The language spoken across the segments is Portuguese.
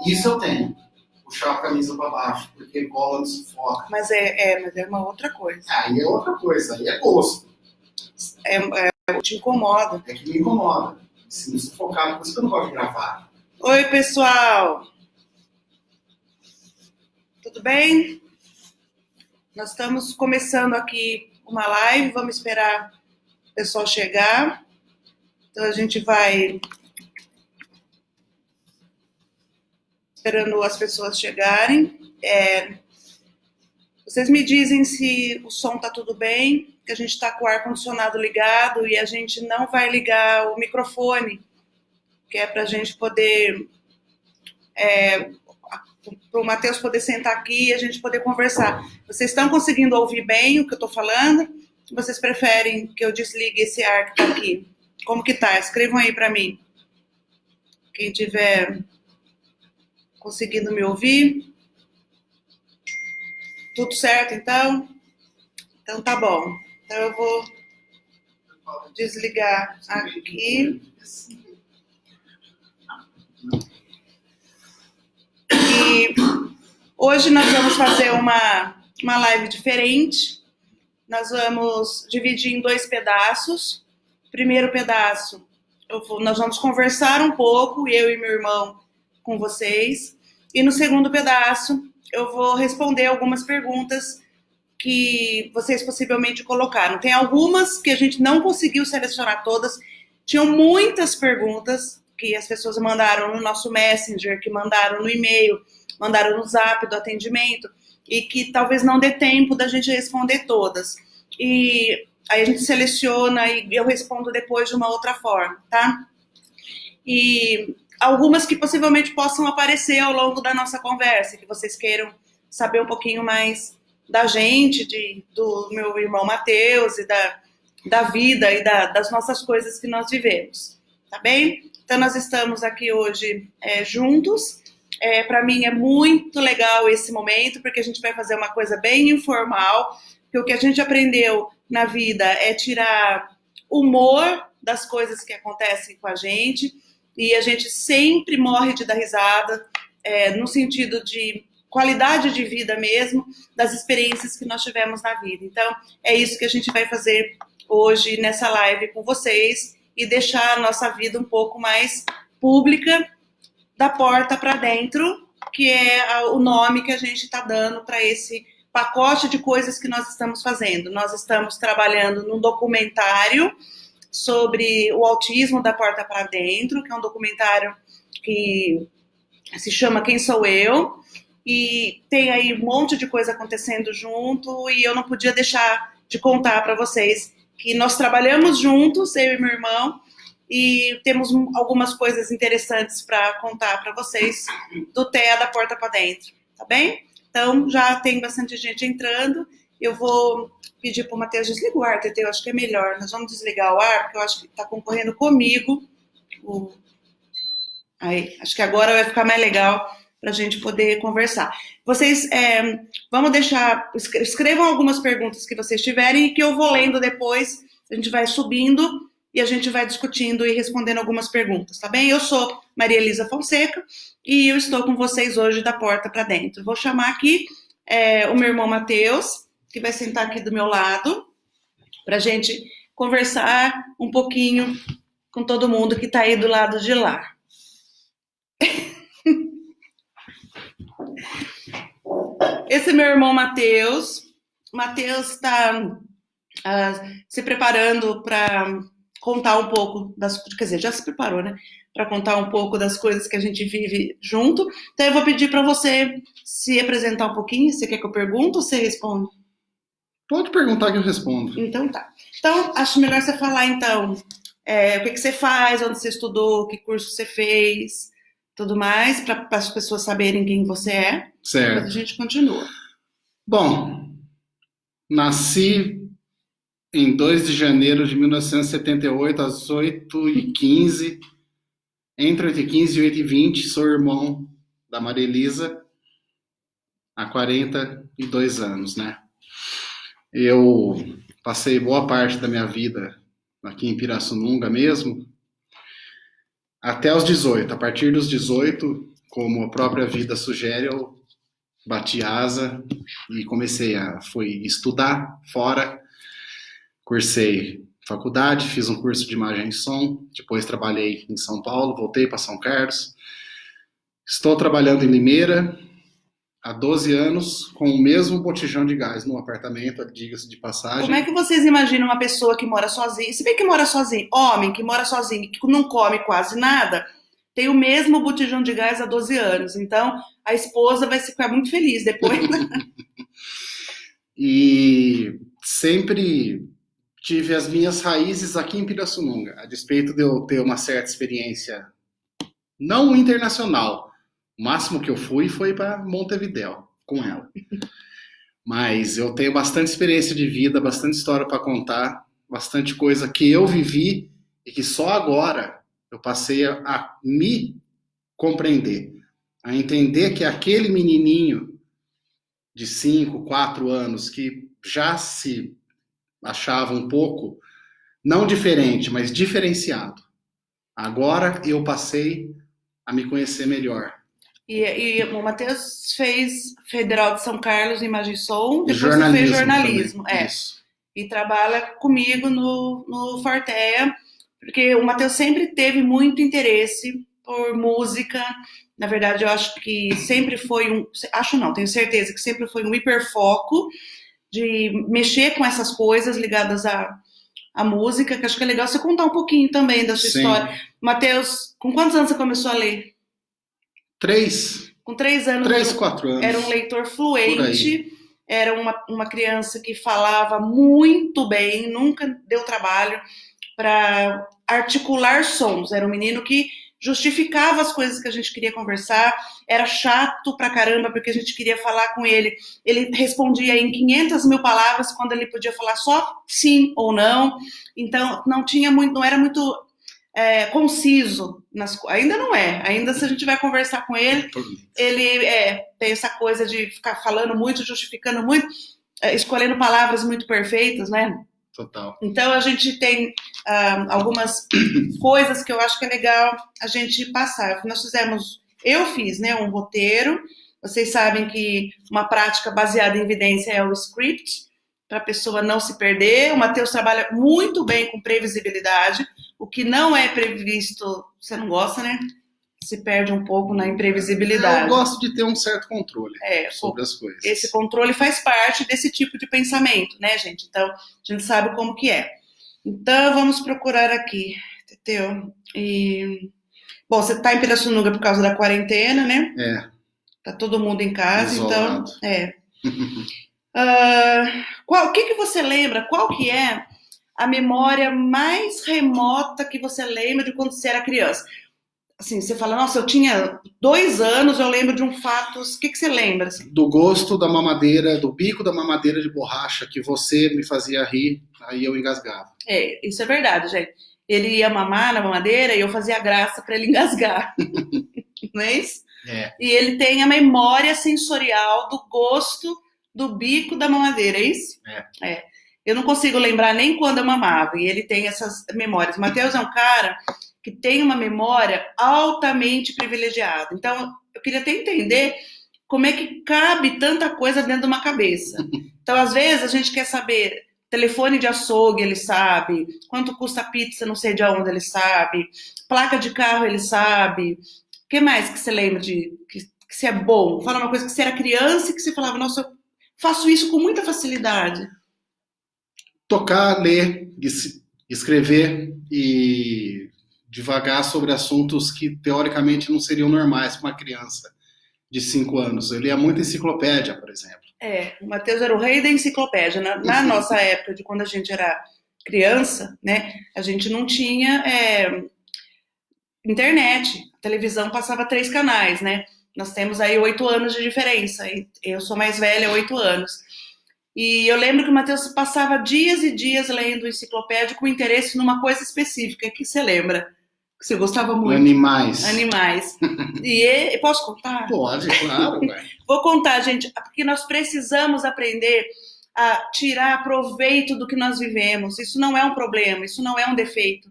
Isso eu tenho. Puxar a camisa para baixo, porque cola me sufoca. Mas é uma outra coisa. Aí é outra coisa, aí é gosto. Te incomoda. É que me incomoda. Se me sufocar, por isso que eu não gosto de gravar. Oi, pessoal! Tudo bem? Nós estamos começando aqui uma live, vamos esperar o pessoal chegar. Então a gente vai esperando as pessoas chegarem. Vocês me dizem se o som tá tudo bem, que a gente está com o ar-condicionado ligado e a gente não vai ligar o microfone, que é para a gente poder, para o Matheus poder sentar aqui e a gente poder conversar. Vocês estão conseguindo ouvir bem o que eu estou falando? Vocês preferem que eu desligue esse ar que está aqui? Como que tá? Escrevam aí para mim. Quem tiver conseguindo me ouvir. Tudo certo, então? Então tá bom. Então eu vou desligar aqui. E hoje nós vamos fazer uma live diferente. Nós vamos dividir em 2 pedaços. Primeiro pedaço, nós vamos conversar um pouco, eu e meu irmão, com vocês. E no segundo pedaço, eu vou responder algumas perguntas que vocês possivelmente colocaram. Tem algumas que a gente não conseguiu selecionar todas. Tinham muitas perguntas que as pessoas mandaram no nosso Messenger, que mandaram no e-mail, mandaram no Zap do atendimento, e que talvez não dê tempo da gente responder todas. E aí a gente seleciona e eu respondo depois de uma outra forma, tá? E algumas que possivelmente possam aparecer ao longo da nossa conversa, que vocês queiram saber um pouquinho mais da gente, do meu irmão Matheus, e da vida e das nossas coisas que nós vivemos, tá bem? Então nós estamos aqui hoje juntos. Para mim é muito legal esse momento, porque a gente vai fazer uma coisa bem informal, porque o que a gente aprendeu na vida é tirar humor das coisas que acontecem com a gente, e a gente sempre morre de dar risada, no sentido de qualidade de vida mesmo, das experiências que nós tivemos na vida. Então, é isso que a gente vai fazer hoje nessa live com vocês, e deixar a nossa vida um pouco mais pública, da porta para dentro, que é o nome que a gente está dando para esse pacote de coisas que nós estamos fazendo. Nós estamos trabalhando num documentário sobre o autismo da porta para dentro, que é um documentário que se chama Quem Sou Eu, e tem aí um monte de coisa acontecendo junto, e eu não podia deixar de contar para vocês que nós trabalhamos juntos, eu e meu irmão, e temos algumas coisas interessantes para contar para vocês do TEA da porta para dentro, tá bem? Então, já tem bastante gente entrando. Eu vou pedir para o Matheus desligar o ar, Tetê, eu acho que é melhor. Nós vamos desligar o ar, porque eu acho que está concorrendo comigo. Aí, acho que agora vai ficar mais legal para a gente poder conversar. Vocês, vamos deixar, escrevam algumas perguntas que vocês tiverem e que eu vou lendo depois. A gente vai subindo e a gente vai discutindo e respondendo algumas perguntas, tá bem? Eu sou Maria Elisa Fonseca e eu estou com vocês hoje da porta para dentro. Vou chamar aqui o meu irmão Matheus, que vai sentar aqui do meu lado, para a gente conversar um pouquinho com todo mundo que está aí do lado de lá. Esse é meu irmão Matheus. Matheus está se preparando para contar um pouco quer dizer, já se preparou, né? Para contar um pouco das coisas que a gente vive junto. Então eu vou pedir para você se apresentar um pouquinho. Você quer que eu pergunte ou você responde? Pode perguntar que eu respondo. Então tá. Então acho melhor você falar então o que você faz, onde você estudou, que curso você fez, tudo mais, para as pessoas saberem quem você é. Certo. Depois a gente continua. Bom, nasci em 2 de janeiro de 1978, às 8h15, entre 8h15 e 8h20, sou irmão da Maria Elisa, há 42 anos, né? Eu passei boa parte da minha vida aqui em Pirassununga mesmo, até os 18. A partir dos 18, como a própria vida sugere, eu bati asa e fui estudar fora, cursei faculdade, fiz um curso de imagem e som, depois trabalhei em São Paulo, voltei para São Carlos. Estou trabalhando em Limeira há 12 anos com o mesmo botijão de gás no apartamento, diga-se de passagem. Como é que vocês imaginam uma pessoa que mora sozinha? Se bem que mora sozinho, homem que mora sozinho, que não come quase nada, tem o mesmo botijão de gás há 12 anos. Então, a esposa vai ficar muito feliz depois. E sempre tive as minhas raízes aqui em Pirassununga, a despeito de eu ter uma certa experiência não internacional. O máximo que eu fui foi para Montevidéu com ela. Mas eu tenho bastante experiência de vida, bastante história para contar, bastante coisa que eu vivi e que só agora eu passei a me compreender, a entender que aquele menininho de 5, 4 anos que já se achava um pouco, não diferente, mas diferenciado. Agora eu passei a me conhecer melhor. E o Matheus fez Federal de São Carlos em Imagem e Som, depois jornalismo fez jornalismo. Isso. E trabalha comigo no Fortea, porque o Matheus sempre teve muito interesse por música. Na verdade, eu acho que sempre foi tenho certeza que sempre foi um hiperfoco de mexer com essas coisas ligadas à música, que acho que é legal você contar um pouquinho também da sua história. Matheus, com quantos anos você começou a ler? 3. Com 3 anos. 3, 4 anos. Era um leitor fluente, era uma criança que falava muito bem, nunca deu trabalho para articular sons. Era um menino que justificava as coisas que a gente queria conversar, era chato pra caramba, porque a gente queria falar com ele. Ele respondia em 500 mil palavras, quando ele podia falar só sim ou não. Então, não era muito conciso. Ainda não é. Ainda se a gente vai conversar com ele, ele tem essa coisa de ficar falando muito, justificando muito, escolhendo palavras muito perfeitas, né? Total. Então, a gente tem algumas coisas que eu acho que é legal a gente passar. Eu fiz, né, um roteiro. Vocês sabem que uma prática baseada em evidência é o script, para a pessoa não se perder. O Matheus trabalha muito bem com previsibilidade. O que não é previsto, você não gosta, né? Se perde um pouco na imprevisibilidade. Eu gosto de ter um certo controle sobre as coisas. Esse controle faz parte desse tipo de pensamento, né, gente? Então, a gente sabe como que é. Então, vamos procurar aqui, entendeu? Bom, você está em Pirassununga por causa da quarentena, né? Tá todo mundo em casa, isolado. O que você lembra? Qual que é a memória mais remota que você lembra de quando você era criança? Assim, você fala, nossa, eu tinha 2 anos, eu lembro de um fato. O que você lembra? Assim? Do gosto da mamadeira, do bico da mamadeira de borracha, que você me fazia rir, aí eu engasgava. Isso é verdade, gente. Ele ia mamar na mamadeira e eu fazia graça para ele engasgar. Não é isso? E ele tem a memória sensorial do gosto do bico da mamadeira, é isso? Eu não consigo lembrar nem quando eu mamava, e ele tem essas memórias. O Matheus é um cara que tem uma memória altamente privilegiada. Então, eu queria até entender como é que cabe tanta coisa dentro de uma cabeça. Então, às vezes, a gente quer saber telefone de açougue, ele sabe, quanto custa pizza, não sei de onde, ele sabe, placa de carro, ele sabe. O que mais que você lembra que você é bom? Fala uma coisa que você era criança e que você falava, nossa, eu faço isso com muita facilidade. Tocar, ler, escrever e divagar sobre assuntos que teoricamente não seriam normais para uma criança de 5 anos. Eu lia muita enciclopédia, por exemplo. O Matheus era o rei da enciclopédia. Na nossa época, de quando a gente era criança, né, a gente não tinha internet. A televisão passava 3 canais, né? Nós temos aí 8 anos de diferença. Eu sou mais velha, 8 anos. E eu lembro que o Matheus passava dias e dias lendo enciclopédia com interesse numa coisa específica. O que você lembra? Que você gostava muito? Animais. E posso contar? Pode, claro. Vou contar, gente, porque nós precisamos aprender a tirar proveito do que nós vivemos. Isso não é um problema, isso não é um defeito.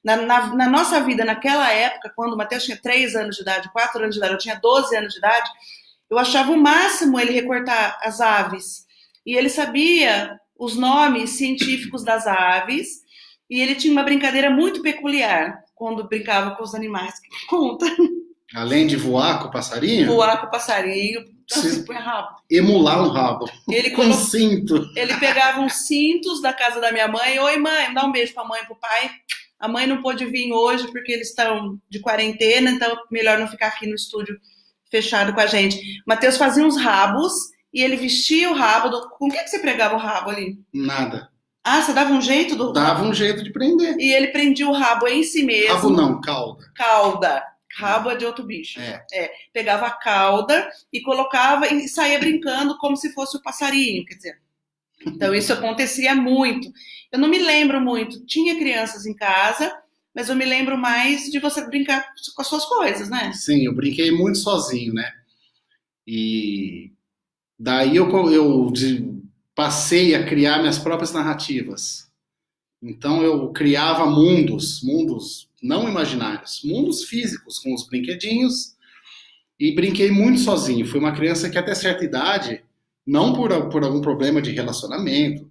Na nossa vida, naquela época, quando o Matheus tinha 3 anos de idade, 4 anos de idade, eu tinha 12 anos de idade, eu achava o máximo ele recortar as aves. E ele sabia os nomes científicos das aves, e ele tinha uma brincadeira muito peculiar quando brincava com os animais. Conta. Além de voar com o passarinho? Voar com o passarinho, assim, põe rabo. Emular um rabo. Ele com cinto. Ele pegava uns cintos da casa da minha mãe. Oi, mãe, dá um beijo pra mãe e pro pai. A mãe não pôde vir hoje porque eles estão de quarentena, então melhor não ficar aqui no estúdio fechado com a gente. O Matheus fazia uns rabos e ele vestia o rabo. Com o que você pregava o rabo ali? Nada. Ah, você dava um jeito do... Dava um jeito de prender. E ele prendia o rabo em si mesmo. Rabo não, cauda. Cauda. Rabo é de outro bicho. Pegava a cauda e colocava e saía brincando como se fosse o passarinho, quer dizer. Então isso acontecia muito. Eu não me lembro muito. Tinha crianças em casa, mas eu me lembro mais de você brincar com as suas coisas, né? Sim, eu brinquei muito sozinho, né? E daí eu passei a criar minhas próprias narrativas. Então eu criava mundos não imaginários, mundos físicos com os brinquedinhos e brinquei muito sozinho. Fui uma criança que até certa idade, não por algum problema de relacionamento,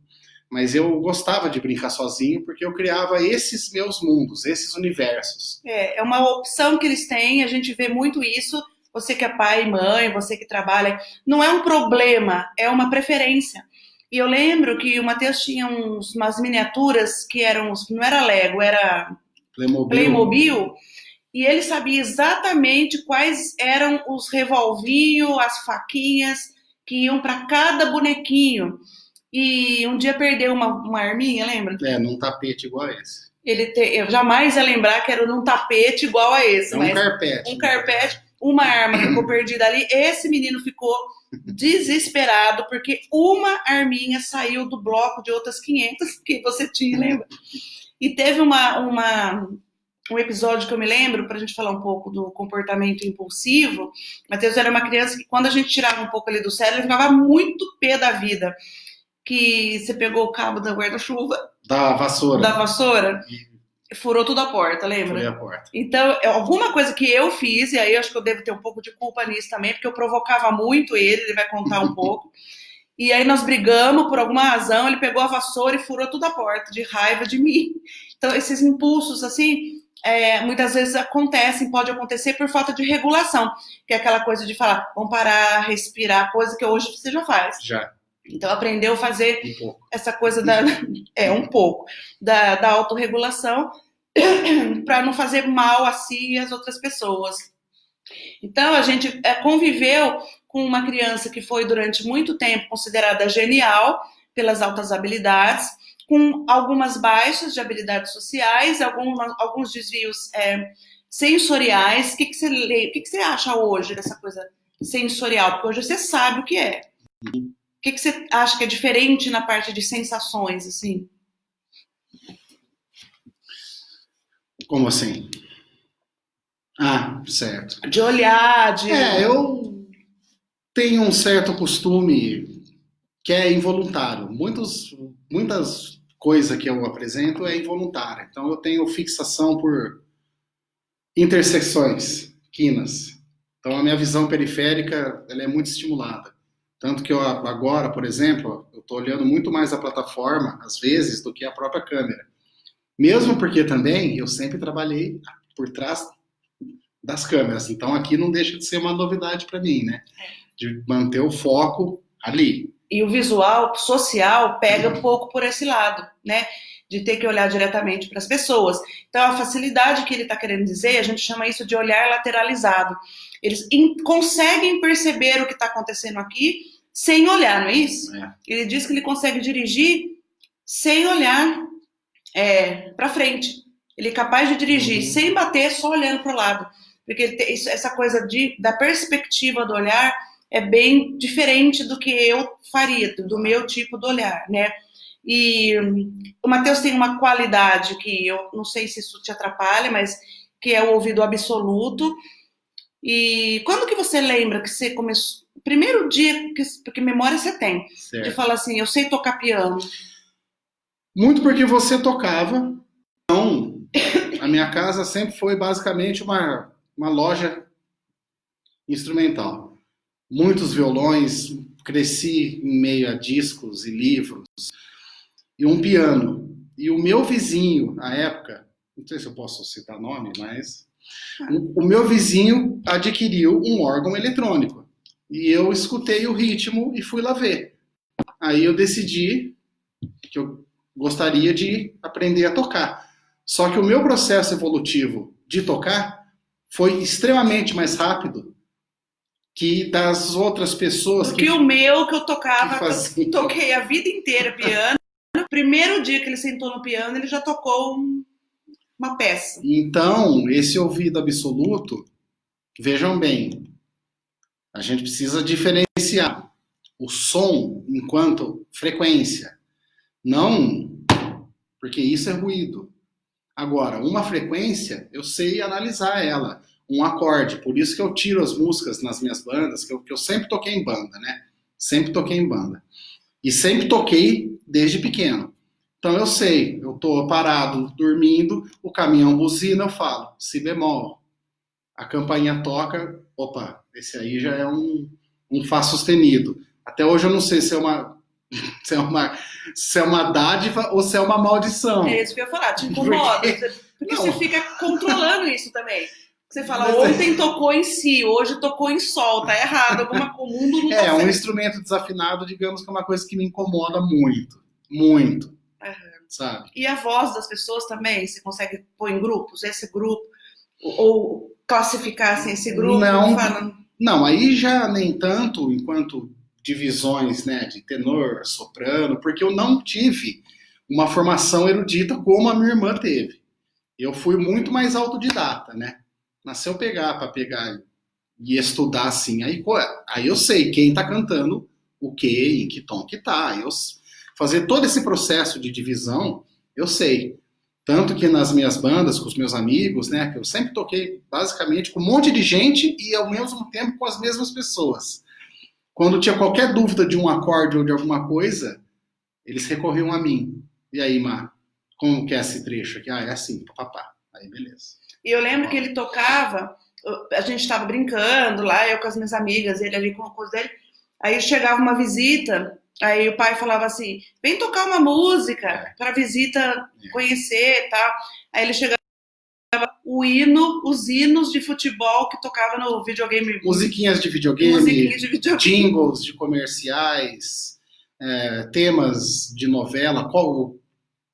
mas eu gostava de brincar sozinho porque eu criava esses meus mundos, esses universos. É uma opção que eles têm, a gente vê muito isso. Você que é pai e mãe, você que trabalha, não é um problema, é uma preferência. E eu lembro que o Matheus tinha umas miniaturas que não era Lego, era Playmobil, e ele sabia exatamente quais eram os revolvinhos, as faquinhas que iam para cada bonequinho. E um dia perdeu uma arminha, lembra? Num tapete igual a esse. Eu jamais ia lembrar que era num tapete igual a esse. Um carpete. Um carpete, uma arma ficou perdida ali. Esse menino ficou desesperado porque uma arminha saiu do bloco de outras 500 que você tinha, lembra? E teve um episódio que eu me lembro, pra gente falar um pouco do comportamento impulsivo. Matheus era uma criança que quando a gente tirava um pouco ali do sério, ele ficava muito pé da vida. Que você pegou o cabo da guarda-chuva. Da vassoura. Furou toda a porta, lembra? Furei a porta. Então, alguma coisa que eu fiz, e aí eu acho que eu devo ter um pouco de culpa nisso também, porque eu provocava muito ele vai contar um pouco. E aí nós brigamos por alguma razão, ele pegou a vassoura e furou toda a porta, de raiva de mim. Então, esses impulsos, assim, muitas vezes pode acontecer por falta de regulação, que é aquela coisa de falar, vamos parar, respirar, coisa que hoje você já faz. Já. Então, aprendeu a fazer essa coisa um pouco, da autorregulação para não fazer mal a si e às outras pessoas. Então, a gente conviveu com uma criança que foi durante muito tempo considerada genial pelas altas habilidades, com algumas baixas de habilidades sociais, alguns desvios sensoriais. O que você acha hoje dessa coisa sensorial? Porque hoje você sabe o que é. O que você acha que é diferente na parte de sensações, assim? Como assim? Ah, certo. De olhar, eu tenho um certo costume que é involuntário. Muitas coisas que eu apresento é involuntária. Então eu tenho fixação por intersecções, quinas. Então a minha visão periférica ela é muito estimulada. Tanto que eu agora, por exemplo, eu estou olhando muito mais a plataforma, às vezes, do que a própria câmera. Mesmo porque também eu sempre trabalhei por trás das câmeras. Então aqui não deixa de ser uma novidade para mim, né? De manter o foco ali. E o visual social pega um pouco por esse lado, né? De ter que olhar diretamente para as pessoas. Então a facilidade que ele está querendo dizer, a gente chama isso de olhar lateralizado. Eles conseguem perceber o que está acontecendo aqui sem olhar, não é isso? Ele diz que ele consegue dirigir sem olhar para frente. Ele é capaz de dirigir sem bater, só olhando para o lado. Porque essa coisa da perspectiva do olhar é bem diferente do que eu faria, do meu tipo de olhar, né? E o Matheus tem uma qualidade que eu não sei se isso te atrapalha, mas que é o ouvido absoluto. E quando que você lembra que você começou... Primeiro dia, porque memória você tem, certo, de falar assim, eu sei tocar piano. Muito porque você tocava. Então, A minha casa sempre foi basicamente uma loja instrumental. Muitos violões, cresci em meio a discos e livros, e um piano. E o meu vizinho, à época, não sei se eu posso citar nome, mas o meu vizinho adquiriu um órgão eletrônico. E eu escutei o ritmo e fui lá ver. Aí eu decidi que eu gostaria de aprender a tocar. Só que o meu processo evolutivo de tocar foi extremamente mais rápido que das outras pessoas que o meu que eu tocava, que eu toquei a vida inteira piano. No primeiro dia que ele sentou no piano, ele já tocou uma peça. Então, esse ouvido absoluto, vejam bem, a gente precisa diferenciar o som enquanto frequência. Não, porque isso é ruído. Agora, uma frequência, eu sei analisar ela. Um acorde. Por isso que eu tiro as músicas nas minhas bandas, que eu sempre toquei em banda, né? Sempre toquei em banda. E sempre toquei desde pequeno. Então eu sei, eu tô parado, dormindo, o caminhão buzina, eu falo, si bemol. A campainha toca, opa, esse aí já é um Fá sustenido. Até hoje eu não sei se é uma, se é uma dádiva ou se é uma maldição. É isso que eu ia falar, te incomoda. Porque você fica controlando isso também. Você fala, ontem tocou em si, hoje tocou em sol, tá errado, o mundo não tá certo. Um instrumento desafinado, digamos que é uma coisa que me incomoda muito, muito, sabe? E a voz das pessoas também, você consegue pôr em grupos, esse grupo, ou classificar assim, esse grupo? Não, aí já nem tanto enquanto divisões, né, de tenor, soprano, porque eu não tive uma formação erudita como a minha irmã teve. Eu fui muito mais autodidata, né? Nasceu para pegar e estudar assim, aí eu sei quem tá cantando o que, em que tom que tá. Fazer todo esse processo de divisão, eu sei. Tanto que nas minhas bandas, com os meus amigos, né, que eu sempre toquei basicamente com um monte de gente e ao mesmo tempo com as mesmas pessoas. Quando tinha qualquer dúvida de um acorde ou de alguma coisa, eles recorriam a mim. E aí, Má, como que é esse trecho aqui? Ah, é assim, papapá. Aí, beleza. E eu lembro que ele tocava, a gente estava brincando lá, eu com as minhas amigas, ele ali com a coisa dele. Aí chegava uma visita, aí o pai falava assim, vem tocar uma música para a visita conhecer e tal. Aí ele chegava os hinos de futebol que tocava no videogame. Musiquinhas de videogame, jingles de comerciais, temas de novela,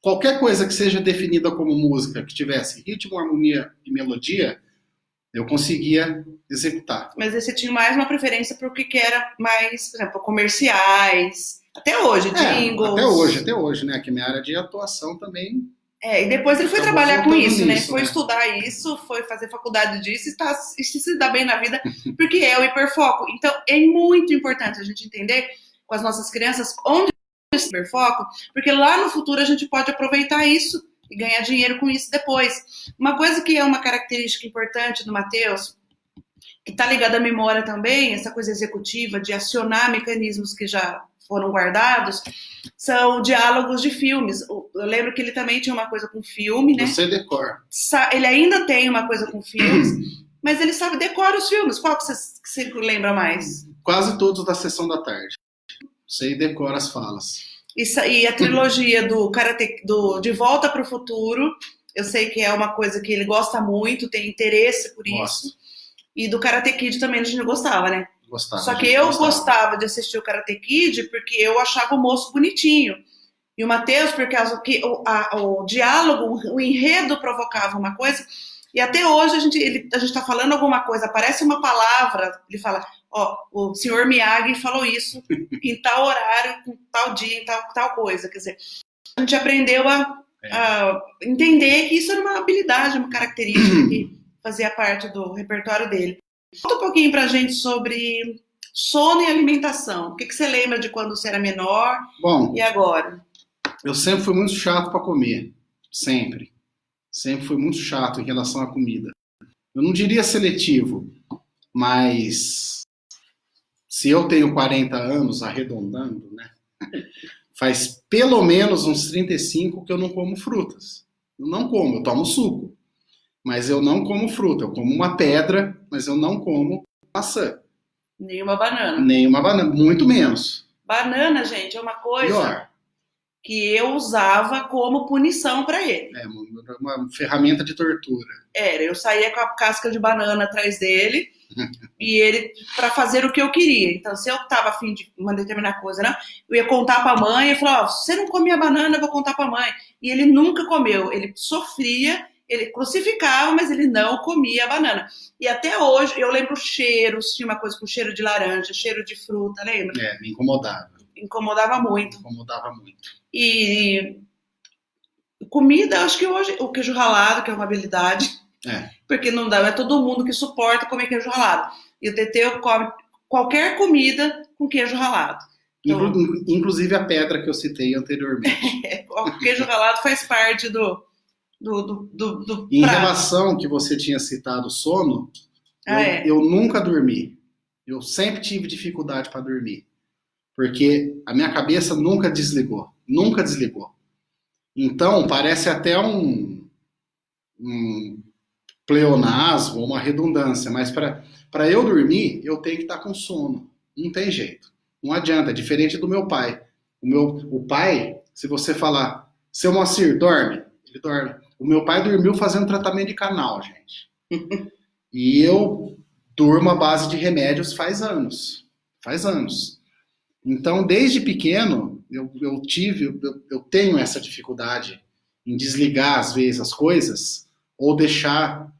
qualquer coisa que seja definida como música, que tivesse ritmo, harmonia e melodia, eu conseguia executar. Mas você tinha mais uma preferência para o que era mais, por exemplo, comerciais, até hoje, jingles. Até hoje, né? Que minha área de atuação também... e depois ele foi trabalhar com isso, né? Foi estudar isso, foi fazer faculdade disso e se dar bem na vida, porque é o hiperfoco. Então, é muito importante a gente entender com as nossas crianças onde esse hiperfoco, porque lá no futuro a gente pode aproveitar isso e ganhar dinheiro com isso depois. Uma coisa que é uma característica importante do Matheus, que está ligada à memória também, essa coisa executiva de acionar mecanismos que já foram guardados, são diálogos de filmes. Eu lembro que ele também tinha uma coisa com filme, né? Você decora. Ele ainda tem uma coisa com filmes, mas ele sabe decorar os filmes. Qual que você lembra mais? Quase todos da Sessão da Tarde. Você decora as falas. E a trilogia do De Volta para o Futuro, eu sei que é uma coisa que ele gosta muito, tem interesse por isso. E do Karate Kid também a gente gostava, né? Gostava. Só que eu gostava de assistir o Karate Kid porque eu achava o moço bonitinho. E o Matheus, por causa que o diálogo, o enredo provocava uma coisa. E até hoje a gente tá falando alguma coisa, aparece uma palavra, ele fala, o senhor Miyagi falou isso em tal horário, em tal dia, em tal coisa. Quer dizer, a gente aprendeu a entender que isso era uma habilidade, uma característica que fazia parte do repertório dele. Conta um pouquinho pra gente sobre sono e alimentação. O que você lembra de quando você era menor e agora? Eu sempre fui muito chato para comer. Sempre. Sempre fui muito chato em relação à comida. Eu não diria seletivo, mas se eu tenho 40 anos, arredondando, né? Faz pelo menos uns 35 que eu não como frutas. Eu não como, eu tomo suco. Mas eu não como fruta. Eu como uma pedra, mas eu não como maçã. Nenhuma banana. Nem uma banana, muito menos. Banana, gente, é uma coisa Pior. que eu usava como punição para ele. É uma ferramenta de tortura. Eu saía com a casca de banana atrás dele e ele para fazer o que eu queria. Então, se eu tava afim de uma determinada coisa, né, eu ia contar para a mãe e falava: se você não comia banana, eu vou contar para a mãe. E ele nunca comeu. Ele sofria, ele crucificava, mas ele não comia a banana. E até hoje eu lembro cheiros, tinha uma coisa com cheiro de laranja, cheiro de fruta, lembra? Me incomodava. Incomodava muito. Incomodava muito. E comida, acho que hoje o queijo ralado, que é uma habilidade, porque não dá, é todo mundo que suporta comer queijo ralado. E o Teteu come qualquer comida com queijo ralado. Então, inclusive a pedra que eu citei anteriormente. O queijo ralado faz parte do em prato. relação que você tinha citado sono, eu nunca dormi. Eu sempre tive dificuldade para dormir. Porque a minha cabeça nunca desligou. Nunca desligou. Então, parece até um pleonasmo, uma redundância. Mas para eu dormir, eu tenho que estar com sono. Não tem jeito. Não adianta. É diferente do meu pai. O pai, se você falar, seu Moacir, dorme? Ele dorme. O meu pai dormiu fazendo tratamento de canal, gente. E eu durmo à base de remédios faz anos. Faz anos. Então, desde pequeno, eu tenho essa dificuldade em desligar, às vezes, as coisas ou deixar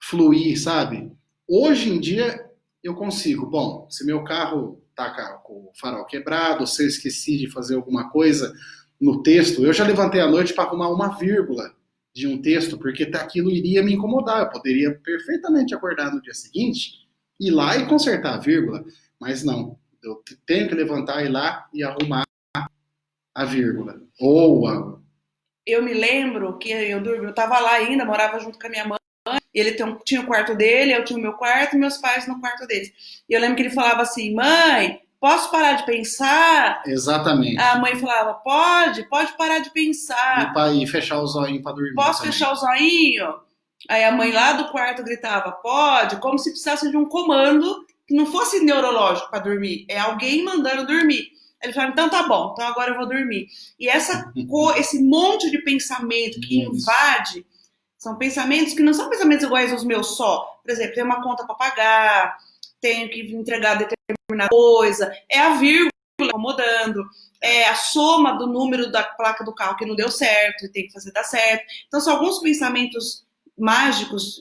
fluir, sabe? Hoje em dia, eu consigo. Bom, se meu carro tá com o farol quebrado, se eu esqueci de fazer alguma coisa no texto, eu já levantei à noite para arrumar uma vírgula de um texto, porque aquilo iria me incomodar. Eu poderia perfeitamente acordar no dia seguinte, ir lá e consertar a vírgula, mas não. Eu tenho que levantar, ir lá e arrumar a vírgula. Eu me lembro que eu tava lá ainda, morava junto com a minha mãe, e ele tinha o quarto dele, eu tinha o meu quarto e meus pais no quarto deles. E eu lembro que ele falava assim: mãe, posso parar de pensar? Exatamente. A mãe falava: pode parar de pensar. E fechar o zoinho para dormir. Posso também fechar o zoinho? Aí a mãe lá do quarto gritava: pode, como se precisasse de um comando que não fosse neurológico para dormir, é alguém mandando dormir. Ele falava: então tá bom, então agora eu vou dormir. E esse monte de pensamento que invade, são pensamentos que não são pensamentos iguais aos meus só. Por exemplo, tem uma conta para pagar, tenho que entregar determinada coisa, é a vírgula incomodando, é a soma do número da placa do carro que não deu certo e tem que fazer dar certo. Então são alguns pensamentos mágicos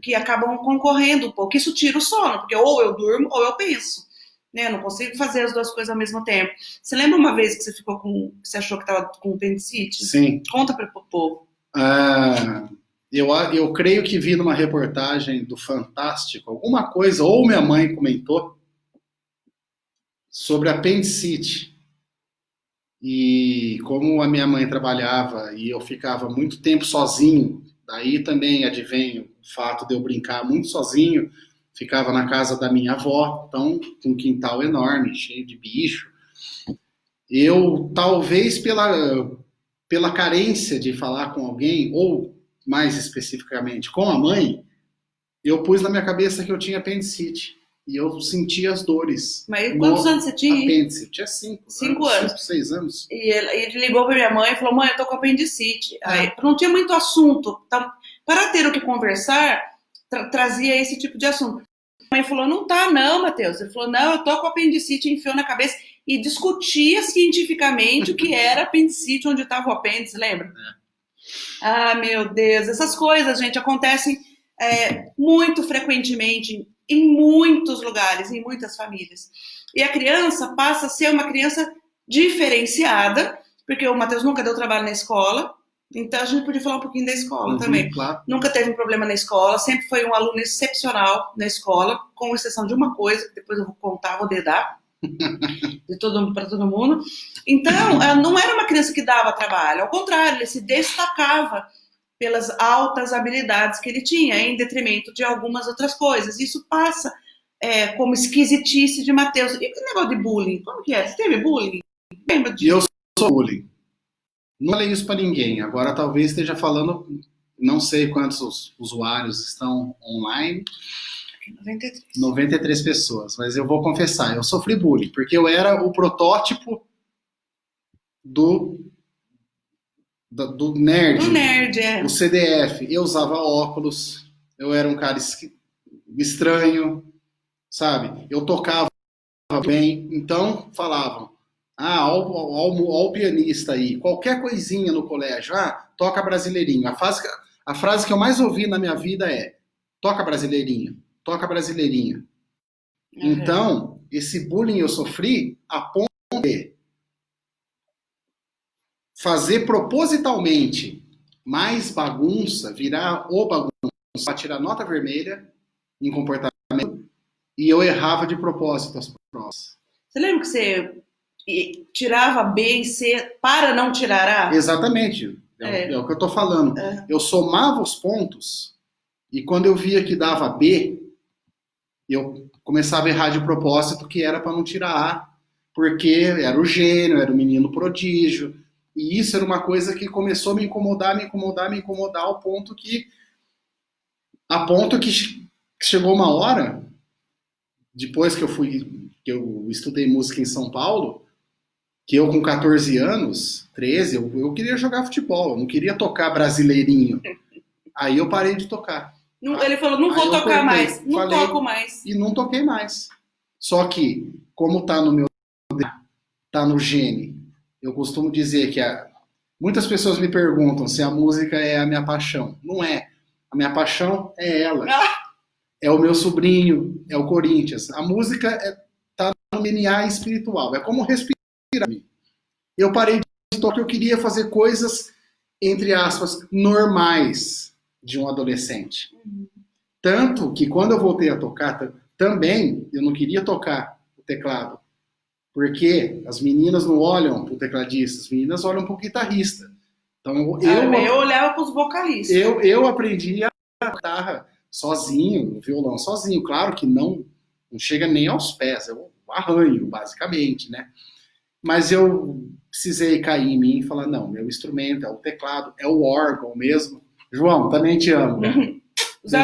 que acabam concorrendo um pouco. Isso tira o sono, porque ou eu durmo ou eu penso. Né? Eu não consigo fazer as duas coisas ao mesmo tempo. Você lembra uma vez que você ficou que você achou que estava com apendicite? Sim. Conta para o povo. Eu creio que vi numa reportagem do Fantástico alguma coisa, ou minha mãe comentou, sobre apendicite. E como a minha mãe trabalhava e eu ficava muito tempo sozinho, daí também advém o fato de eu brincar muito sozinho, ficava na casa da minha avó, então com um quintal enorme, cheio de bicho. Eu, talvez pela carência de falar com alguém, ou mais especificamente com a mãe, eu pus na minha cabeça que eu tinha apendicite. E eu sentia as dores. Mas quantos anos você tinha? Apêndice. Eu tinha 5 anos. 6 anos. E ele ligou pra minha mãe e falou: mãe, eu tô com apendicite. Aí, não tinha muito assunto. Então, para ter o que conversar, trazia esse tipo de assunto. A mãe falou: não tá não, Matheus. Ele falou: não, eu tô com apendicite. Enfiou na cabeça e discutia cientificamente o que era apendicite, onde estava o apêndice, lembra? Ah, meu Deus. Essas coisas, gente, acontecem muito frequentemente em muitos lugares, em muitas famílias. E a criança passa a ser uma criança diferenciada, porque o Matheus nunca deu trabalho na escola, então a gente podia falar um pouquinho da escola também. Claro. Nunca teve um problema na escola, sempre foi um aluno excepcional na escola, com exceção de uma coisa, que depois eu vou contar, vou dedar, para todo mundo. Então, não era uma criança que dava trabalho, ao contrário, ele se destacava pelas altas habilidades que ele tinha, em detrimento de algumas outras coisas. Isso passa como esquisitice de Matheus. E que negócio de bullying? Como que é? Você teve bullying? Lembra disso? Eu sou bullying. Não falei isso pra ninguém. Agora talvez esteja falando não sei quantos usuários estão online. 93 pessoas, mas eu vou confessar, eu sofri bullying, porque eu era o protótipo do nerd. Do nerd, O CDF. Eu usava óculos, eu era um cara estranho, sabe? Eu tocava bem, então falavam, ó o pianista aí, qualquer coisinha no colégio, toca brasileirinho. A frase que eu mais ouvi na minha vida é, toca brasileirinho, toca brasileirinha. Então, esse bullying eu sofri a ponto de fazer propositalmente mais bagunça, virar o bagunça, para tirar nota vermelha em comportamento, e eu errava de propósito as provas. Você lembra que você tirava B e C para não tirar A? Exatamente, é o que eu estou falando. Eu somava os pontos, e quando eu via que dava B, eu começava a errar de propósito, que era para não tirar A, porque era o gênio, era o menino prodígio. E isso era uma coisa que começou a me incomodar, ao ponto que chegou uma hora, depois que eu estudei música em São Paulo, que eu com 14 anos, 13, eu queria jogar futebol, eu não queria tocar brasileirinho. Aí eu parei de tocar. Ele falou, não vou tocar mais, não toco mais. E não toquei mais. Só que, como tá no gene, eu costumo dizer que muitas pessoas me perguntam se a música é a minha paixão. Não é. A minha paixão é ela. É o meu sobrinho, é o Corinthians. A música tá no DNA espiritual. É como respirar. Eu parei de tocar, eu queria fazer coisas, entre aspas, normais de um adolescente. Tanto que quando eu voltei a tocar, também eu não queria tocar o teclado. Porque as meninas não olham para o tecladista, as meninas olham para o guitarrista. Então eu olhava para os vocalistas. Eu aprendi a guitarra sozinho, o violão sozinho. Claro que não chega nem aos pés, eu arranho, basicamente, né? Mas eu precisei cair em mim e falar, não, meu instrumento é o teclado, é o órgão mesmo. João, também te amo. Os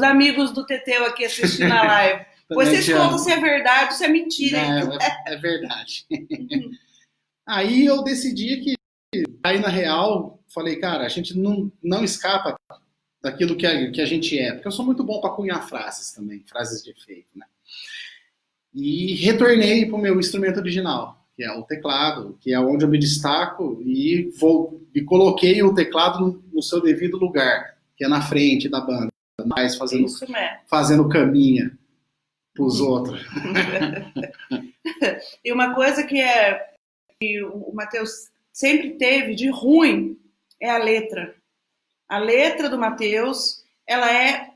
amigos do Teteu aqui assistindo a live. Vocês contam se é verdade ou se é mentira. Não, é verdade. Aí eu decidi que, aí na real, falei, cara, a gente não escapa daquilo que a gente é. Porque eu sou muito bom para cunhar frases também, frases de efeito, né? E retornei para o meu instrumento original, que é o teclado, que é onde eu me destaco, e coloquei o teclado no seu devido lugar, que é na frente da banda, mais fazendo caminha pros outros. E uma coisa que o Matheus sempre teve de ruim é a letra. A letra do Matheus, ela é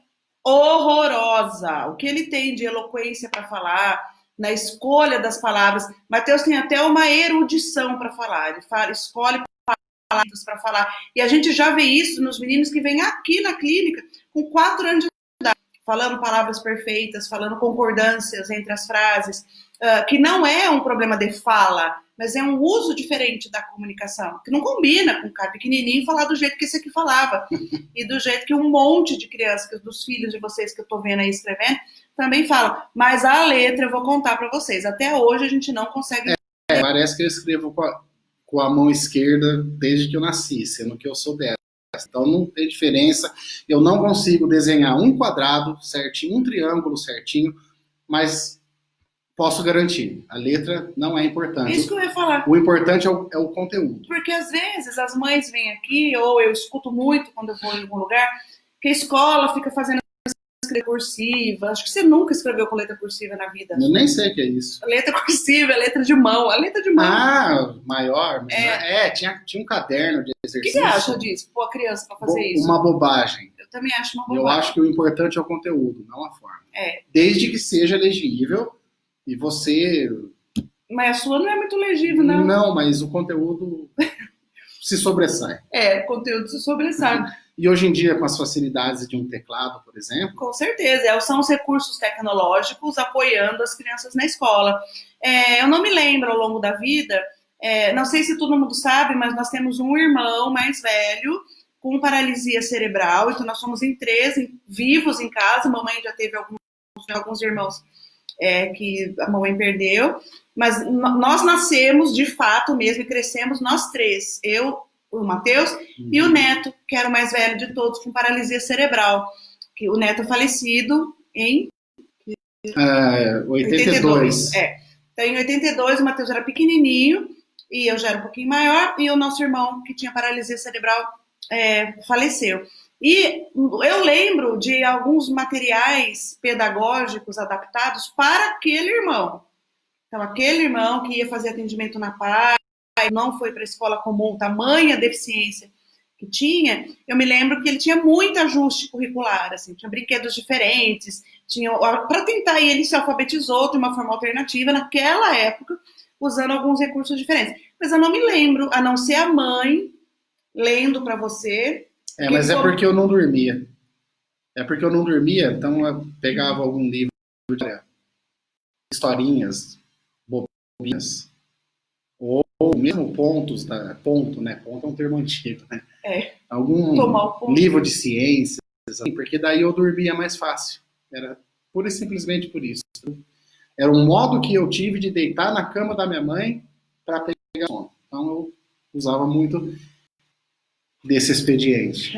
horrorosa. O que ele tem de eloquência para falar, na escolha das palavras. Matheus tem até uma erudição para falar. Ele escolhe palavras para falar. E a gente já vê isso nos meninos que vêm aqui na clínica com 4 anos de idade, falando palavras perfeitas, falando concordâncias entre as frases, que não é um problema de fala, mas é um uso diferente da comunicação, que não combina com um cara pequenininho falar do jeito que esse aqui falava, e do jeito que um monte de crianças, dos filhos de vocês que eu tô vendo aí escrevendo, também falam. Mas a letra eu vou contar para vocês. Até hoje a gente não consegue... Parece que eu escrevo com a mão esquerda desde que eu nasci, sendo que eu sou dessa. Então não tem diferença. Eu não consigo desenhar um quadrado certinho, um triângulo certinho, mas posso garantir, a letra não é importante. Isso que eu ia falar. O importante é o conteúdo. Porque às vezes as mães vêm aqui, ou eu escuto muito quando eu vou em algum lugar, que a escola fica fazendo letra cursiva. Acho que você nunca escreveu com letra cursiva na vida. Eu nem sei o que é isso. A letra cursiva, a letra de mão. A letra de mão. Maior. Tinha um caderno de exercício. O que você acha disso? Pô, a criança pra fazer isso? Uma bobagem. Eu também acho uma bobagem. Eu acho que o importante é o conteúdo, não a forma. Desde que seja legível e você... Mas a sua não é muito legível, não. Não, mas o conteúdo se sobressai. O conteúdo se sobressai. E hoje em dia, com as facilidades de um teclado, por exemplo... Com certeza, são os recursos tecnológicos apoiando as crianças na escola. Eu não me lembro ao longo da vida, não sei se todo mundo sabe, mas nós temos um irmão mais velho com paralisia cerebral. Então, nós somos em 13 vivos em casa. A mamãe já teve alguns irmãos que a mamãe perdeu. Mas nós nascemos, de fato mesmo, e crescemos nós 3. Eu, o Matheus e o Neto, que era o mais velho de todos, com paralisia cerebral. Que o Neto é falecido em 82. Então, em 82, o Matheus era pequenininho e eu já era um pouquinho maior, e o nosso irmão, que tinha paralisia cerebral, faleceu. E eu lembro de alguns materiais pedagógicos adaptados para aquele irmão. Então, aquele irmão que ia fazer atendimento na PAI, não foi para a escola comum, tamanha deficiência que tinha, eu me lembro que ele tinha muito ajuste curricular, assim, tinha brinquedos diferentes, para tentar, e ele se alfabetizou de uma forma alternativa naquela época, usando alguns recursos diferentes. Mas eu não me lembro, a não ser a mãe lendo para você. Mas é porque eu não dormia. Então eu pegava algum livro de historinhas, bobinhas, ou mesmo pontos, ponto é um termo antigo, né? Algum livro de ciências, assim, porque daí eu dormia mais fácil. Era pura e simplesmente por isso. Era um modo que eu tive de deitar na cama da minha mãe para pegar sono. Então eu usava muito desse expediente.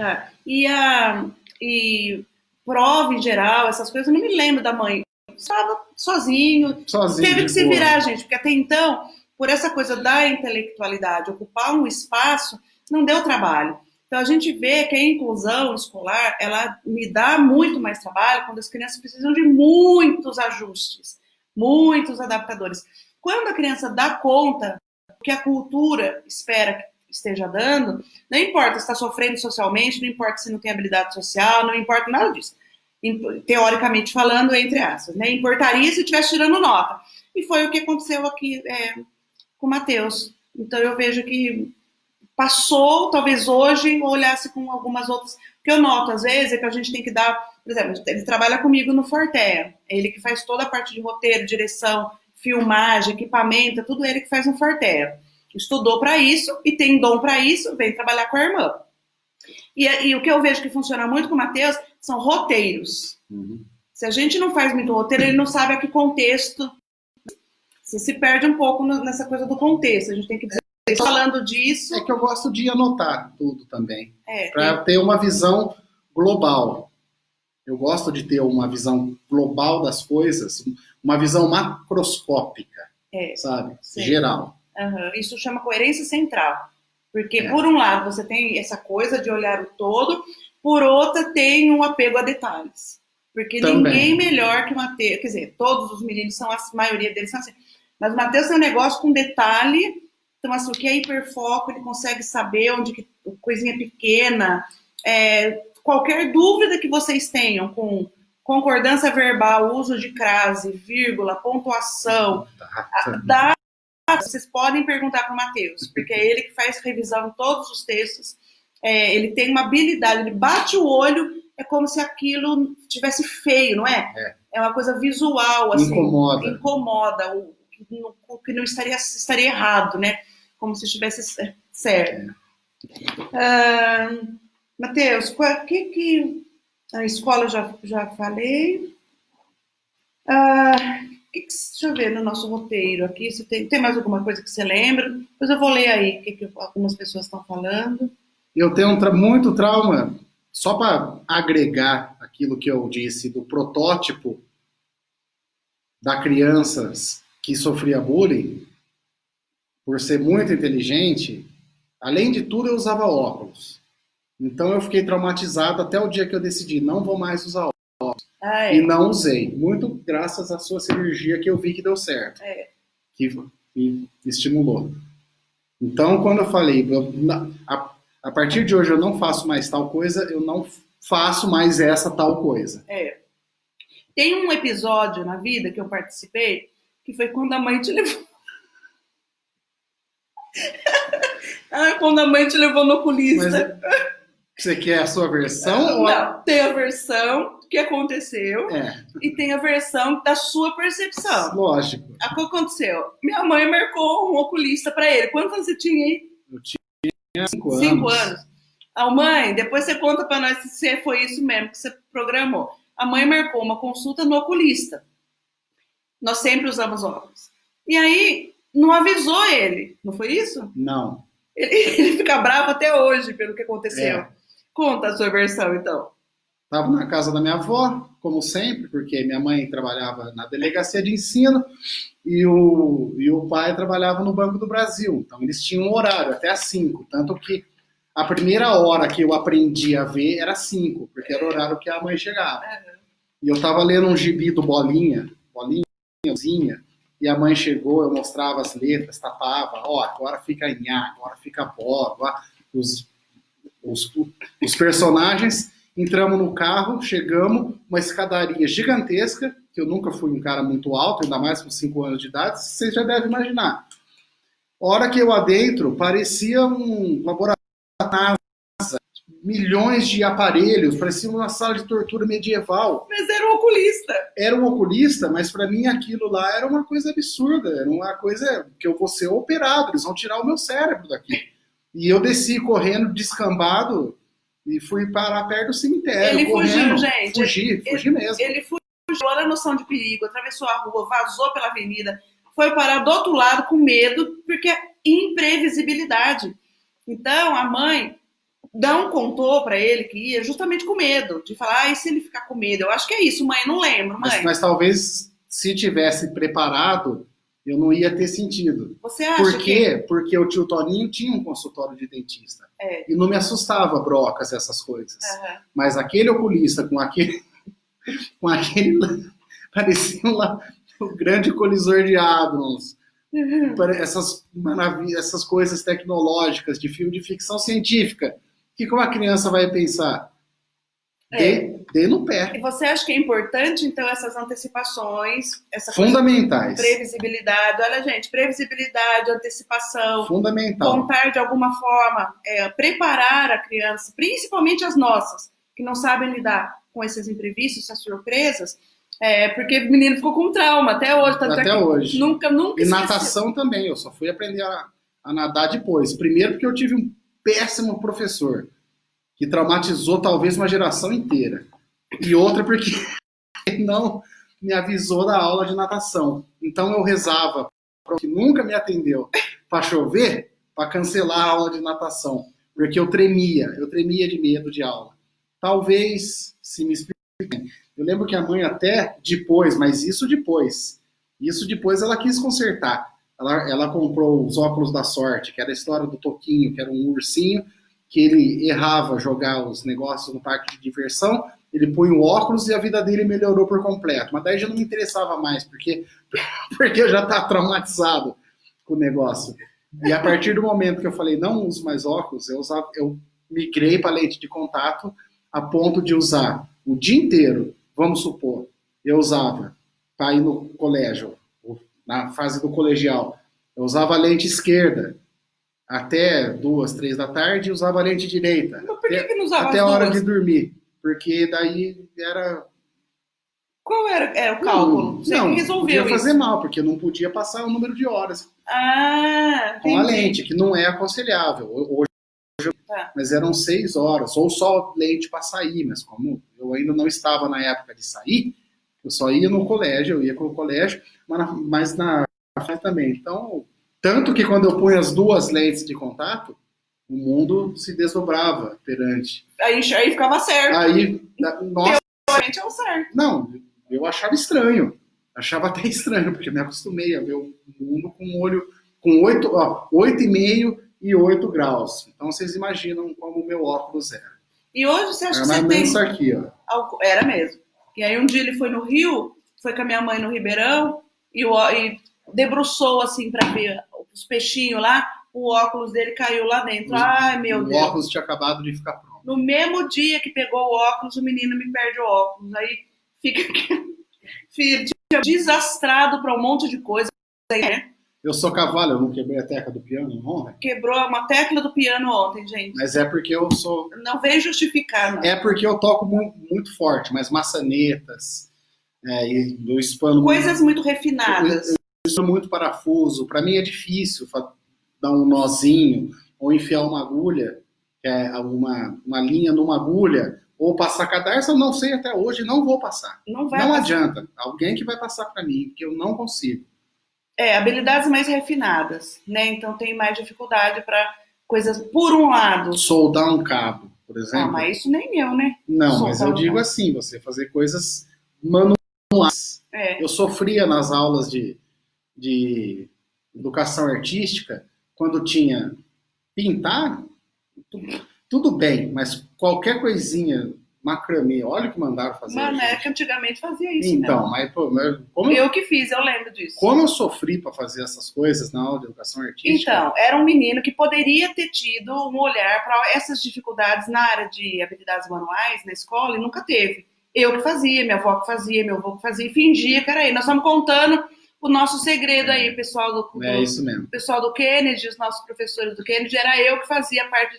E prova em geral, essas coisas, eu não me lembro da mãe. Estava sozinho. Teve que se virar, gente, porque até então, por essa coisa da intelectualidade, ocupar um espaço, não deu trabalho. Então a gente vê que a inclusão escolar, ela me dá muito mais trabalho quando as crianças precisam de muitos ajustes, muitos adaptadores. Quando a criança dá conta do que a cultura espera que esteja dando, não importa se está sofrendo socialmente, não importa se não tem habilidade social, não importa nada disso. Teoricamente falando, entre aspas, né? Importaria se estivesse tirando nota. E foi o que aconteceu aqui com o Matheus. Então eu vejo que passou, talvez hoje, olhasse com algumas outras. O que eu noto, às vezes, é que a gente tem que dar. Por exemplo, ele trabalha comigo no Fortea. Ele que faz toda a parte de roteiro, direção, filmagem, equipamento, tudo ele que faz no Fortea. Estudou para isso e tem dom para isso, vem trabalhar com a irmã. E o que eu vejo que funciona muito com o Matheus são roteiros. Uhum. Se a gente não faz muito roteiro, ele não sabe a que contexto. Você se perde um pouco nessa coisa do contexto. A gente tem que dizer, falando disso... É que eu gosto de anotar tudo também. Para ter uma visão global. Eu gosto de ter uma visão global das coisas, uma visão macroscópica, sabe? Sim. Geral. Uhum. Isso chama coerência central. Porque, por um lado, você tem essa coisa de olhar o todo, por outra, tem um apego a detalhes. Porque ninguém melhor que o Matheus, quer dizer, todos os meninos são, a maioria deles são assim, mas o Matheus tem um negócio com detalhe, então, assim, o que é hiperfoco, ele consegue saber onde que coisinha pequena, qualquer dúvida que vocês tenham com concordância verbal, uso de crase, vírgula, pontuação, vocês podem perguntar para o Matheus, porque é ele que faz revisão em todos os textos, ele tem uma habilidade, ele bate o olho, é como se aquilo tivesse feio, não é? É uma coisa visual, assim, incomoda o que não estaria errado, né? Como se estivesse certo. Matheus, a escola já falei. Deixa eu ver no nosso roteiro aqui, se tem mais alguma coisa que você lembra. Depois eu vou ler aí o que algumas pessoas estão falando. Eu tenho muito trauma, só para agregar aquilo que eu disse, do protótipo da criança que sofria bullying, por ser muito inteligente, além de tudo eu usava óculos. Então eu fiquei traumatizado até o dia que eu decidi, não vou mais usar óculos. E não usei. Muito graças à sua cirurgia que eu vi que deu certo. Que me estimulou. Então, quando eu falei, a partir de hoje eu não faço mais tal coisa, eu não faço mais essa tal coisa. Tem um episódio na vida que eu participei, que foi quando a mãe te levou... quando a mãe te levou no oculista. Mas você quer a sua versão? Não, tem a versão que aconteceu e tem a versão da sua percepção. Lógico. O que aconteceu? Minha mãe marcou um oculista para ele. Quantos anos você tinha aí? Eu tinha 5 anos. 5 anos. A mãe, depois você conta para nós se foi isso mesmo que você programou. A mãe marcou uma consulta no oculista. Nós sempre usamos óculos. E aí, não avisou ele, não foi isso? Não. Ele fica bravo até hoje pelo que aconteceu. É. Conta a sua versão, então. Estava na casa da minha avó, como sempre, porque minha mãe trabalhava na delegacia de ensino e o pai trabalhava no Banco do Brasil. Então, eles tinham um horário, até às 5. Tanto que a primeira hora que eu aprendi a ver era 5, porque era o horário que a mãe chegava. E eu estava lendo um gibi do Bolinha, e a mãe chegou, eu mostrava as letras, tapava, ó, agora fica Nhá, agora fica Bó, os personagens. Entramos no carro, chegamos, uma escadaria gigantesca, que eu nunca fui um cara muito alto, ainda mais com 5 anos de idade, vocês já devem imaginar. A hora que eu adentro, parecia um laboratório da NASA, milhões de aparelhos, parecia uma sala de tortura medieval. Mas era um oculista. Era um oculista, mas para mim aquilo lá era uma coisa absurda, era uma coisa que eu vou ser operado, eles vão tirar o meu cérebro daqui. E eu desci correndo, descambado, e fui parar perto do cemitério. Ele correndo. Fugiu, gente. Fugi mesmo. Ele fugiu, olha a noção de perigo, atravessou a rua, vazou pela avenida, foi parar do outro lado com medo, porque é imprevisibilidade. Então, a mãe não contou para ele que ia justamente com medo, de falar, e se ele ficar com medo? Eu acho que é isso, mãe, não lembro, mãe. Mas talvez, se tivesse preparado, eu não ia ter sentido. Você acha Por quê? Porque o tio Toninho tinha um consultório de dentista. E não me assustava brocas, essas coisas. Mas aquele oculista com aquele parecia um grande colisor de hadrons. Essas coisas tecnológicas de filme de ficção científica. O que uma criança vai pensar? Dê no pé. E você acha que é importante, então, essas antecipações, essa fundamentais. Previsibilidade. Olha, gente, previsibilidade, antecipação. Fundamental. Contar de alguma forma, preparar a criança, principalmente as nossas, que não sabem lidar com esses imprevistos, essas surpresas, porque o menino ficou com trauma até hoje. Até hoje. Nunca E natação também, eu só fui aprender a nadar depois. Primeiro porque eu tive um péssimo professor, que traumatizou talvez uma geração inteira. E outra porque ele não me avisou da aula de natação. Então eu rezava, que nunca me atendeu, para chover, para cancelar a aula de natação. Porque eu tremia de medo de aula. Talvez, se me expliquem, eu lembro que a mãe até depois, mas isso depois ela quis consertar. Ela comprou os óculos da sorte, que era a história do Toquinho, que era um ursinho, que ele errava jogar os negócios no parque de diversão, ele põe o óculos e a vida dele melhorou por completo. Mas daí já não me interessava mais, porque eu já estava traumatizado com o negócio. E a partir do momento que eu falei, não uso mais óculos, eu migrei para lente de contato a ponto de usar o dia inteiro. Vamos supor, eu usava para ir no colégio, na fase do colegial, eu usava a lente esquerda até 2, 3 da tarde e usava a lente direita. Mas por que não usava até as a hora duas? de dormir? Porque daí era... Qual era o cálculo? Você não, que resolveu podia fazer isso? mal, porque não podia passar o número de horas Com a lente, que não é aconselhável. Hoje, mas eram 6 horas, ou só lente para sair, mas como eu ainda não estava na época de sair, eu só ia no colégio, eu ia com o colégio, mas na frente também. Então, tanto que quando eu punho as duas lentes de contato, o mundo se desdobrava perante. Aí ficava certo. Aí, nossa. Teoricamente é o certo. Não, eu achava estranho. Achava até estranho, porque me acostumei a ver o mundo com um olho com 8,5 e 8 graus. Então vocês imaginam como o meu óculos era. E hoje você acha era que você tem... isso aqui, ó. Era mesmo. E aí um dia ele foi no Rio, foi com a minha mãe no Ribeirão, e debruçou assim para ver os peixinhos lá, o óculos dele caiu lá dentro. Ai, meu Deus. O óculos tinha acabado de ficar pronto. No mesmo dia que pegou o óculos, o menino me perde o óculos. Aí fica desastrado para um monte de coisa, né? Eu sou cavalo, eu não quebrei a tecla do piano ontem. Quebrou uma tecla do piano ontem, gente. Mas é porque eu sou... Não veio justificar, não. É porque eu toco muito forte, mas maçanetas, e eu espano... Coisas muito refinadas. Eu espano muito parafuso. Para mim é difícil dar um nozinho ou enfiar uma agulha que é uma linha numa agulha, ou passar cadarço, eu não sei até hoje, não vou passar. Não vai Não passar. adianta. Alguém que vai passar para mim, porque eu não consigo. Habilidades mais refinadas, né? Então tem mais dificuldade para coisas, por um lado. Soldar um cabo, por exemplo. Ah, mas isso nem eu, né? Não, Soldar mas eu digo assim, você fazer coisas manuais. Eu sofria nas aulas de educação artística, quando tinha pintar, tudo bem, mas qualquer coisinha, macramê, olha o que mandaram fazer. Mano, é que antigamente fazia isso. Então, né? mas como eu que fiz, eu lembro disso. Como eu sofri para fazer essas coisas na aula de educação artística. Então, era um menino que poderia ter tido um olhar para essas dificuldades na área de habilidades manuais na escola e nunca teve. Eu que fazia, minha avó que fazia, meu avô que fazia, e fingia que era ele. Nós estamos contando o nosso segredo aí, pessoal do isso mesmo. Pessoal do Kennedy, os nossos professores do Kennedy, era eu que fazia parte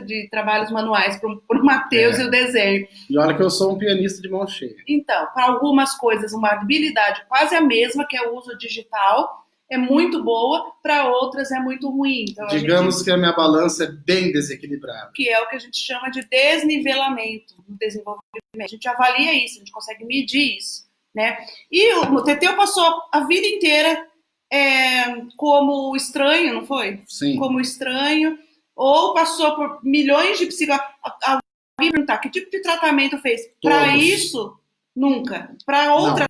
de trabalhos manuais para o Matheus e o desenho. E olha que eu sou um pianista de mão cheia. Então, para algumas coisas, uma habilidade quase a mesma, que é o uso digital, é muito boa, para outras é muito ruim. Então, digamos que a minha balança é bem desequilibrada. Que é o que a gente chama de desnivelamento no desenvolvimento. A gente avalia isso, a gente consegue medir isso. Né? E o Teteu passou a vida inteira como estranho, não foi? Sim. Como estranho, ou passou por milhões de psicólogos. Alguém perguntar que tipo de tratamento fez? Para isso, nunca. Para outras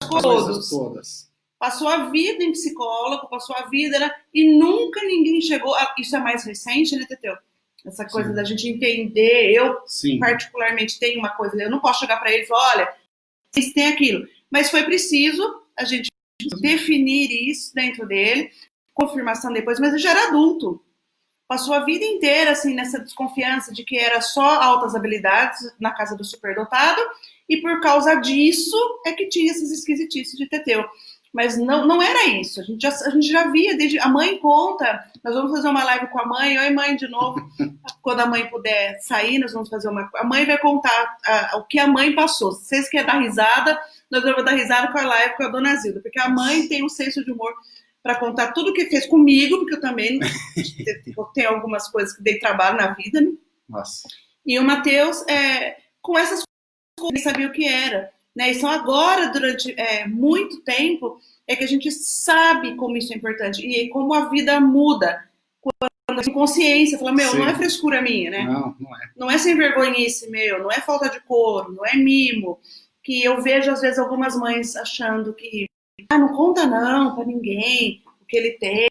coisas, todas. Passou a vida em psicólogo, passou a vida, né? E nunca ninguém chegou. Isso é mais recente, né, Teteu? Essa coisa Sim. Da gente entender. Eu, Sim. particularmente, tenho uma coisa, eu não posso chegar para ele e falar, olha, vocês têm aquilo. Mas foi preciso a gente definir isso dentro dele, confirmação depois, mas ele já era adulto. Passou a vida inteira assim nessa desconfiança de que era só altas habilidades na casa do superdotado, e por causa disso é que tinha essas esquisitices de Teteu. Mas não era isso. A gente já via desde. A mãe conta. Nós vamos fazer uma live com a mãe. Oi, mãe, de novo. Quando a mãe puder sair, nós vamos fazer uma. A mãe vai contar o que a mãe passou. Se vocês querem dar risada, nós vamos dar risada com a live com a dona Zilda. Porque a mãe tem um senso de humor para contar tudo o que fez comigo, porque eu também tenho algumas coisas que dei trabalho na vida, né? Nossa. E o Matheus, com essas coisas, ele sabia o que era. Né? Então agora, durante muito tempo, é que a gente sabe como isso é importante e como a vida muda quando a consciência fala, meu, não é frescura minha, né? Não é. Não é sem vergonhice meu, não é falta de couro, não é mimo, que eu vejo às vezes algumas mães achando que não conta não pra ninguém o que ele tem,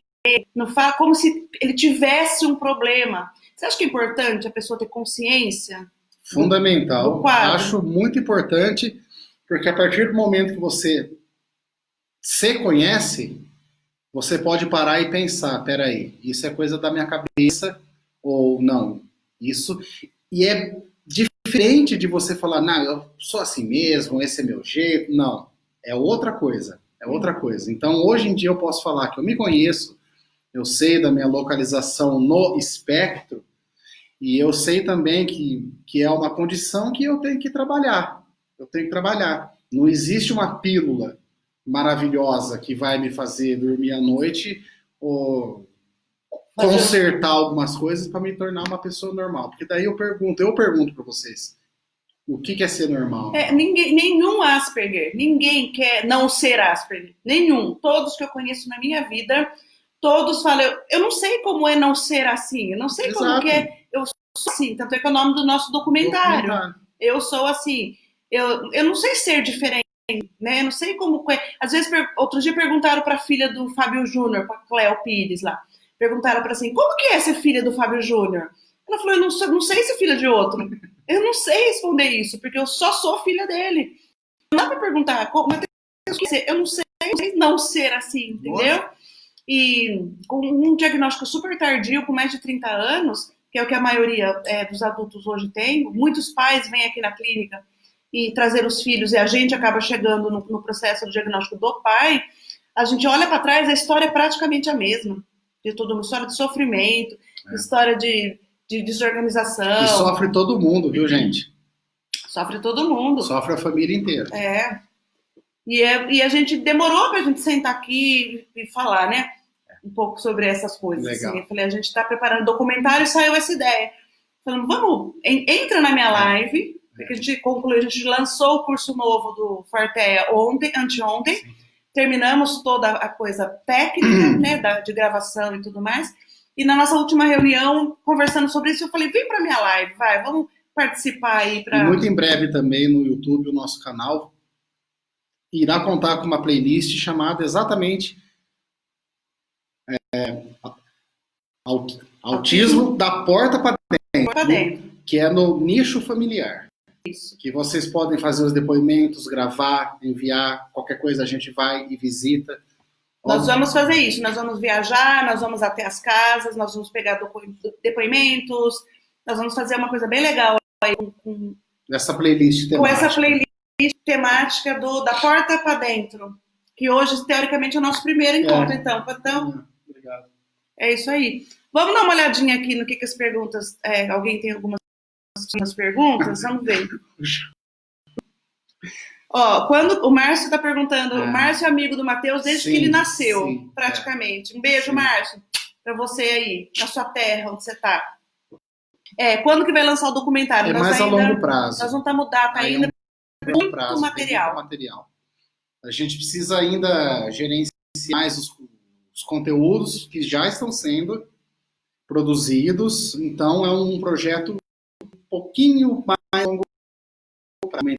não fala como se ele tivesse um problema. Você acha que é importante a pessoa ter consciência? Fundamental. Acho muito importante. Porque a partir do momento que você se conhece, você pode parar e pensar, peraí, isso é coisa da minha cabeça ou não? Isso. E é diferente de você falar, não, eu sou assim mesmo, esse é meu jeito. Não, é outra coisa. É outra coisa. Então, hoje em dia eu posso falar que eu me conheço, eu sei da minha localização no espectro, e eu sei também que é uma condição que eu tenho que trabalhar. Eu tenho que trabalhar. Não existe uma pílula maravilhosa que vai me fazer dormir à noite ou consertar algumas coisas para me tornar uma pessoa normal. Porque daí eu pergunto para vocês, o que é ser normal? Nenhum Asperger, ninguém quer não ser Asperger. Nenhum. Todos que eu conheço na minha vida, todos falam, eu não sei como é não ser assim, eu não sei como que é, eu sou assim, tanto é que é o nome do nosso documentário. Eu sou assim. Eu não sei ser diferente, né? Eu não sei como. Às vezes, outro dia perguntaram para a filha do Fábio Júnior, para a Cléo Pires lá. Perguntaram para assim: como que é ser filha do Fábio Júnior? Ela falou: eu não sei ser filha de outro. Eu não sei responder isso, porque eu só sou filha dele. Não dá para perguntar como eu não sei não ser assim, entendeu? Nossa. E com um diagnóstico super tardio, com mais de 30 anos, que é o que a maioria dos adultos hoje tem, muitos pais vêm aqui na clínica e trazer os filhos, e a gente acaba chegando no processo do diagnóstico do pai, a gente olha para trás, a história é praticamente a mesma. De toda uma história de sofrimento, história de desorganização. E sofre todo mundo, viu, gente? Sofre todo mundo. Sofre a família inteira. E a gente demorou pra gente sentar aqui e falar, né? Um pouco sobre essas coisas. Legal. Assim. Eu falei, a gente tá preparando documentário e saiu essa ideia. falando, vamos, entra na minha live, porque a gente concluiu, a gente lançou o curso novo do Fartea anteontem, sim. Terminamos toda a coisa técnica, né, de gravação e tudo mais, e na nossa última reunião, conversando sobre isso, eu falei, vem pra minha live, vai, vamos participar aí. E muito em breve também no YouTube, o nosso canal irá contar com uma playlist chamada exatamente Autismo da Porta para Dentro, que é no nicho familiar. Isso. Que vocês podem fazer os depoimentos, gravar, enviar, qualquer coisa a gente vai e visita. Nós vamos fazer isso, nós vamos viajar, nós vamos até as casas, nós vamos pegar depoimentos, nós vamos fazer uma coisa bem legal aí com essa playlist temática. Com essa playlist temática da Porta para Dentro, que hoje, teoricamente, é o nosso primeiro encontro. Então, obrigado. É isso aí. Vamos dar uma olhadinha aqui no que as perguntas... alguém tem algumas perguntas? Vamos ver. Ó, quando o Márcio está perguntando, o Márcio é amigo do Matheus desde que ele nasceu, praticamente. Um beijo, Márcio, para você aí, na sua terra, onde você está. Quando que vai lançar o documentário? Nós mais ainda, a longo prazo. Nós não estamos data ainda. Muito prazo, material. A gente precisa ainda gerenciar mais os conteúdos que já estão sendo produzidos. Então, é um projeto um pouquinho mais longo prazo.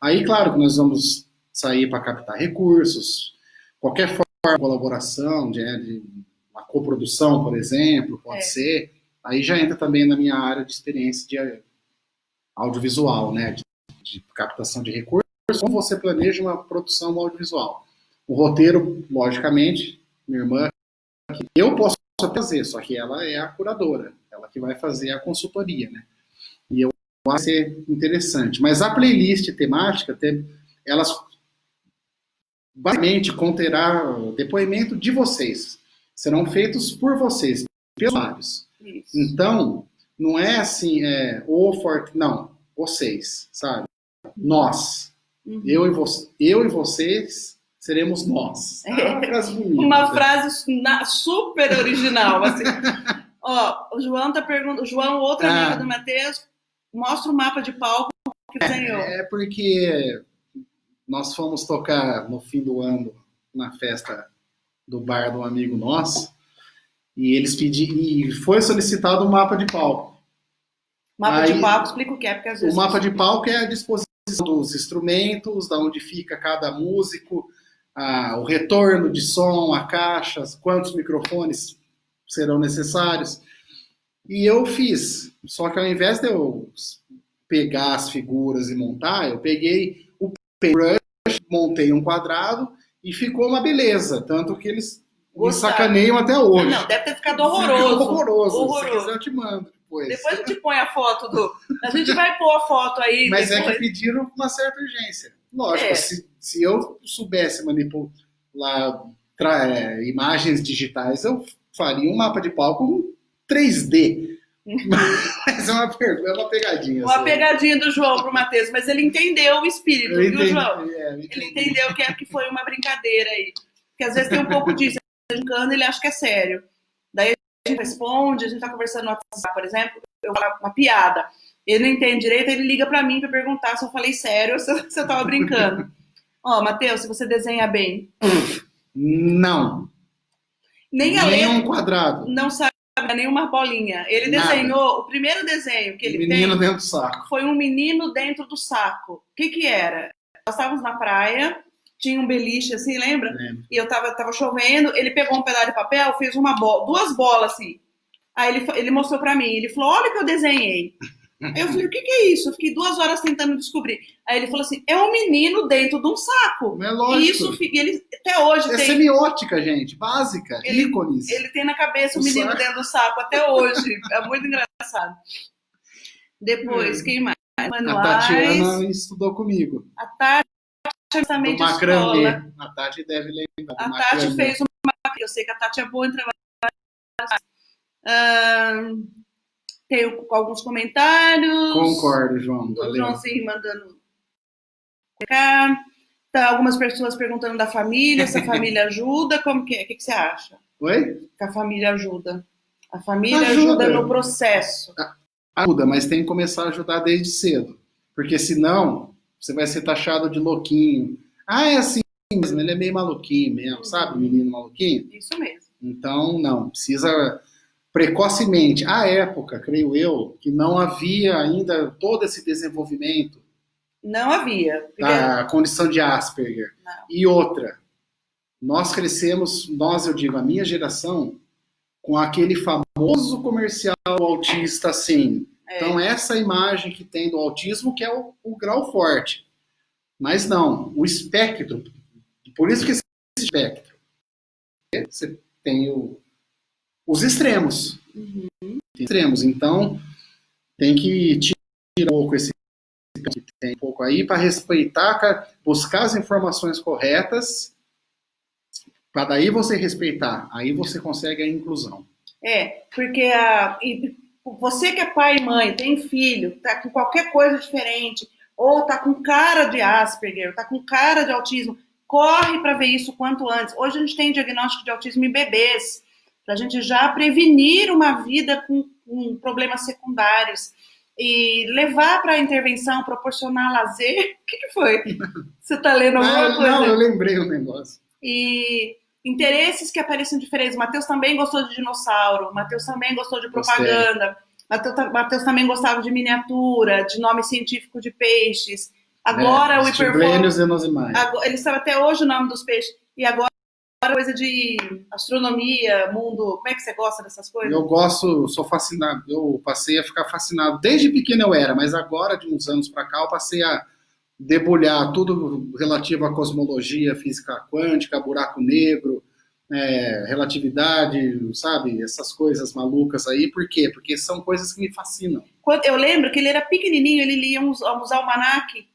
Aí, claro que nós vamos sair para captar recursos, qualquer forma de colaboração, de uma coprodução, por exemplo, pode ser. Aí já entra também na minha área de experiência de audiovisual, né? De captação de recursos, como você planeja uma produção audiovisual. O roteiro, logicamente, minha irmã, eu posso fazer, só que ela é a curadora, ela que vai fazer a consultoria, né? E eu acho que vai ser interessante. Mas a playlist temática, elas basicamente conterá depoimento de vocês. Serão feitos por vocês, pelos usuários. Então, não é assim, não, vocês, sabe? Nós. Uhum. Eu e vocês seremos nós. Uma frase bonita. Uma frase super original. Assim. Ó, o João tá perguntando, o João, outro amigo do Matheus, mostra o mapa de palco que desenhou. É porque nós fomos tocar no fim do ano na festa do bar de um amigo nosso e eles pediram, e foi solicitado um mapa de palco. Mapa de palco, explica o que é, porque às vezes... O mapa de palco é a disposição dos instrumentos, da onde fica cada músico, o retorno de som, a caixa, quantos microfones serão necessários. E eu fiz, só que ao invés de eu pegar as figuras e montar, eu peguei o paintbrush, montei um quadrado e ficou uma beleza, tanto que eles me sacaneiam até hoje. Não, deve ter ficado horroroso. Horroroso. Se quiser eu te mando. Depois a gente põe a foto A gente vai pôr a foto aí. Mas depois. É que pediram uma certa urgência. Lógico, se eu soubesse manipular imagens digitais, eu faria um mapa de palco 3D. Mas é uma pegadinha. Uma pegadinha do João pro Matheus, mas ele entendeu o espírito, viu, João? Ele entendeu que foi uma brincadeira aí. Porque às vezes tem um pouco disso. Ele acha que é sério. Daí a gente responde, a gente tá conversando no WhatsApp, por exemplo, eu falo uma piada. Ele não entende direito, ele liga pra mim pra perguntar se eu falei sério ou se eu tava brincando. Ó, Matheus, se você desenha bem. Não. Nem a letra. Um quadrado. Não sabe nenhuma bolinha. Ele desenhou, o primeiro desenho que ele menino dentro do saco. Foi um menino dentro do saco. O que era? Nós estávamos na praia, tinha um beliche assim, lembra? Lembro. E eu tava chovendo, ele pegou um pedaço de papel, fez duas bolas assim. Aí ele mostrou pra mim, ele falou, olha o que eu desenhei. Aí eu falei, o que é isso? Eu fiquei 2 horas tentando descobrir. Aí ele falou assim, é um menino dentro de um saco. É lógico. E ele até hoje tem... semiótica, gente, básica, ícones. Ele tem na cabeça o menino dentro do saco até hoje. É muito engraçado. Depois, quem mais? Manuais. A Tatiana estudou comigo. A Tati também de escola. A Tati deve lembrar. A Tati fez uma... Eu sei que a Tati é boa em trabalhar. Tem alguns comentários. Concordo, João. O Joãozinho mandando cá. Tá, algumas pessoas perguntando da família, se a família ajuda, como que é? O que você acha? Oi? Que a família ajuda. A família ajuda no processo. Ajuda, mas tem que começar a ajudar desde cedo. Porque senão, você vai ser taxado de louquinho. Ah, é assim mesmo, ele é meio maluquinho mesmo, sabe? Menino maluquinho. Isso mesmo. Então, não, precisa precocemente. À época, creio eu, que não havia ainda todo esse desenvolvimento Não havia. da condição de Asperger. Não. E outra, nós crescemos, eu digo, a minha geração, com aquele famoso comercial autista assim. Então, essa imagem que tem do autismo que é o grau forte. Mas não, o espectro, por isso que esse espectro, você tem os extremos. Extremos. Então, tem que tirar um pouco esse que tem um pouco aí para respeitar, buscar as informações corretas, para daí você respeitar. Aí você consegue a inclusão. Porque você que é pai e mãe, tem filho, tá com qualquer coisa diferente, ou tá com cara de Asperger, tá com cara de autismo, corre para ver isso quanto antes. Hoje a gente tem diagnóstico de autismo em bebês, para a gente já prevenir uma vida com problemas secundários e levar para a intervenção, proporcionar lazer. O que foi? Você está lendo alguma coisa? Não, eu lembrei um negócio. E interesses que aparecem diferentes. O Matheus também gostou de dinossauro, o Matheus também gostou de propaganda, o Matheus também gostava de miniatura, de nome científico de peixes. Agora o hiperfoco. Ele sabe até hoje o nome dos peixes. E agora coisa de astronomia, mundo. Como é que você gosta dessas coisas? Eu gosto, sou fascinado. Eu passei a ficar fascinado. Desde pequeno eu era, mas agora, de uns anos para cá, eu passei a debulhar tudo relativo à cosmologia, física quântica, buraco negro, relatividade, sabe? Essas coisas malucas aí. Por quê? Porque são coisas que me fascinam. Eu lembro que ele era pequenininho, ele lia uns almanac.